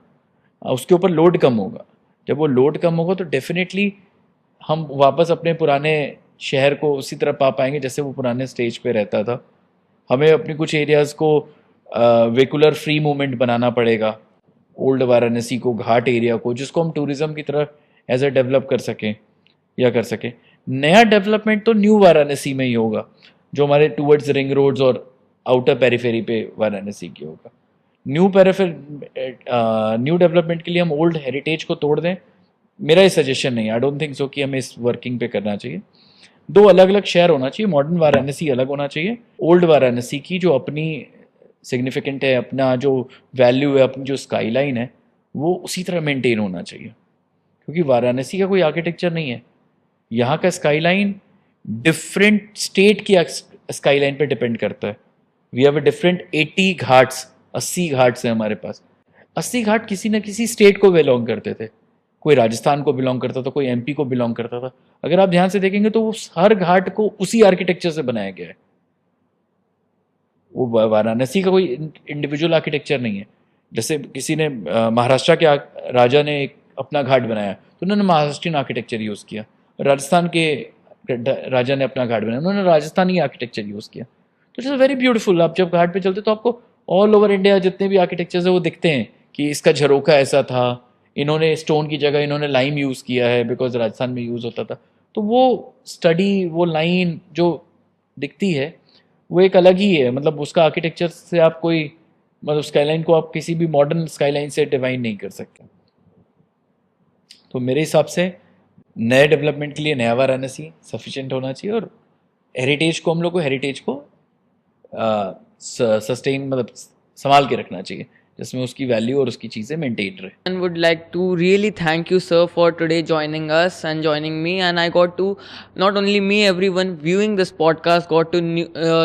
S1: उसके ऊपर लोड कम होगा. जब वो लोड कम होगा तो डेफिनेटली हम वापस अपने पुराने शहर को उसी तरह पा पाएंगे जैसे वो पुराने स्टेज पे रहता था. हमें अपनी कुछ एरियाज़ को वेहिकुलर फ्री मूवमेंट बनाना पड़ेगा, ओल्ड वाराणसी को, घाट एरिया को, जिसको हम टूरिज्म की तरह एज ए डेवलप कर सकें या कर सकें. नया डेवलपमेंट तो न्यू वाराणसी में ही होगा, जो हमारे टूवर्ड्स रिंग रोड्स और आउटर पेरिफेरी पे वाराणसी की होगा. न्यू डेवलपमेंट के लिए हम ओल्ड हेरिटेज को तोड़ दें, मेरा ये सजेशन नहीं. आई डोंट थिंक सो कि हमें इस वर्किंग पे करना चाहिए. दो अलग अलग शहर होना चाहिए. मॉडर्न वाराणसी अलग होना चाहिए, ओल्ड वाराणसी की जो अपनी सिग्निफिकेंट है, अपना जो वैल्यू है, अपनी जो स्काईलाइन है, वो उसी तरह मेंटेन होना चाहिए. क्योंकि वाराणसी का कोई आर्किटेक्चर नहीं है. यहाँ का स्काईलाइन डिफरेंट स्टेट की स्काईलाइन पे डिपेंड करता है. We have a different 80 ghats हैं हमारे पास. 80 घाट किसी न किसी स्टेट को बिलोंग करते थे. कोई राजस्थान को बिलोंग करता था, कोई एमपी को बिलोंग करता था. अगर आप ध्यान से देखेंगे तो वो हर घाट को उसी आर्किटेक्चर से बनाया गया है. वो वाराणसी का कोई इंडिविजुअल आर्किटेक्चर नहीं है. जैसे किसी ने महाराष्ट्र के राजा ने एक अपना घाट बनाया तो उन्होंने महाराष्ट्रियन आर्किटेक्चर यूज़ किया. राजस्थान के राजा ने अपना घाट बनाया, उन्होंने राजस्थानी आर्किटेक्चर यूज़ किया. तो इट्स वेरी ब्यूटीफुल. आप जब घाट पे चलते तो आपको ऑल ओवर इंडिया जितने भी आर्किटेक्चर्स है वो दिखते हैं कि इसका झरोखा ऐसा था, इन्होंने स्टोन की जगह इन्होंने लाइम यूज़ किया है बिकॉज राजस्थान में यूज़ होता था. तो वो स्टडी, वो लाइन जो दिखती है वो एक अलग ही है. मतलब उसका आर्किटेक्चर से आप कोई, मतलब स्काईलाइन को आप किसी भी मॉडर्न स्काईलाइन से डिवाइन नहीं कर सकते. तो मेरे हिसाब से नए डेवलपमेंट के लिए नया वाराणसी सफिशिएंट होना चाहिए, और हेरिटेज को, हम लोग को हेरिटेज को सस्टेन, मतलब संभाल के रखना चाहिए, जिसमें उसकी वैल्यू और उसकी चीज़ें मेंटेन रहे.
S2: And would like to really thank you, sir, for today joining us and joining me. And I got to, not only me, everyone viewing this podcast got to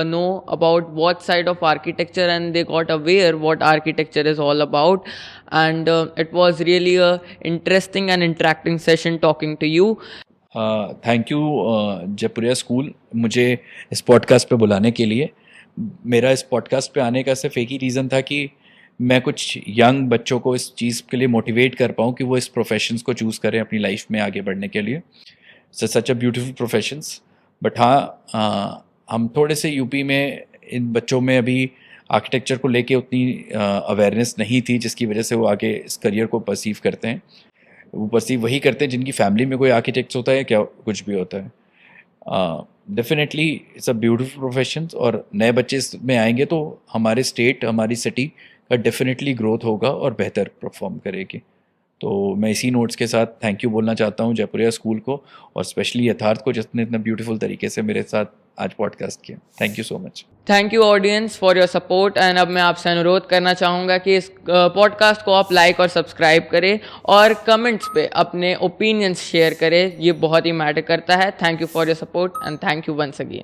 S2: know about what side of architecture, and they got aware what architecture is all about. And it was really a interesting and interacting session talking to you.
S1: Thank you Jaipuria school, मुझे इस पॉडकास्ट पे बुलाने के लिए. मेरा इस पॉडकास्ट पे आने का सिर्फ एक ही रीज़न था कि मैं कुछ यंग बच्चों को इस चीज़ के लिए मोटिवेट कर पाऊँ कि वो इस प्रोफेशंस को चूज़ करें अपनी लाइफ में आगे बढ़ने के लिए. सच अ ब्यूटीफुल प्रोफेशंस. बट हाँ, हम थोड़े से यूपी में इन बच्चों में अभी आर्किटेक्चर को लेके उतनी अवेयरनेस नहीं थी, जिसकी वजह से वो आगे इस करियर को परसीव करते हैं. वो परसीव वही करते हैं जिनकी फैमिली में कोई आर्किटेक्ट्स होता है, क्या कुछ भी होता है. Definitely it's a beautiful profession, और नए बच्चे इसमें आएंगे तो हमारे स्टेट, हमारी सिटी का डेफिनेटली ग्रोथ होगा और बेहतर परफॉर्म करेगी. तो मैं इसी नोट्स के साथ थैंक यू बोलना चाहता हूँ जयपुरिया स्कूल को, और स्पेशली यथार्थ को, जिसने इतना ब्यूटीफुल तरीके से मेरे साथ आज पॉडकास्ट किया. Thank you so much.
S2: Thank you audience for your support. And अब मैं आपसे अनुरोध करना चाहूँगा कि इस पॉडकास्ट को आप लाइक और सब्सक्राइब करें, और कमेंट्स पे अपने ओपिनियंस शेयर करें. ये बहुत ही मैटर करता है. Thank you for your support and thank you once again.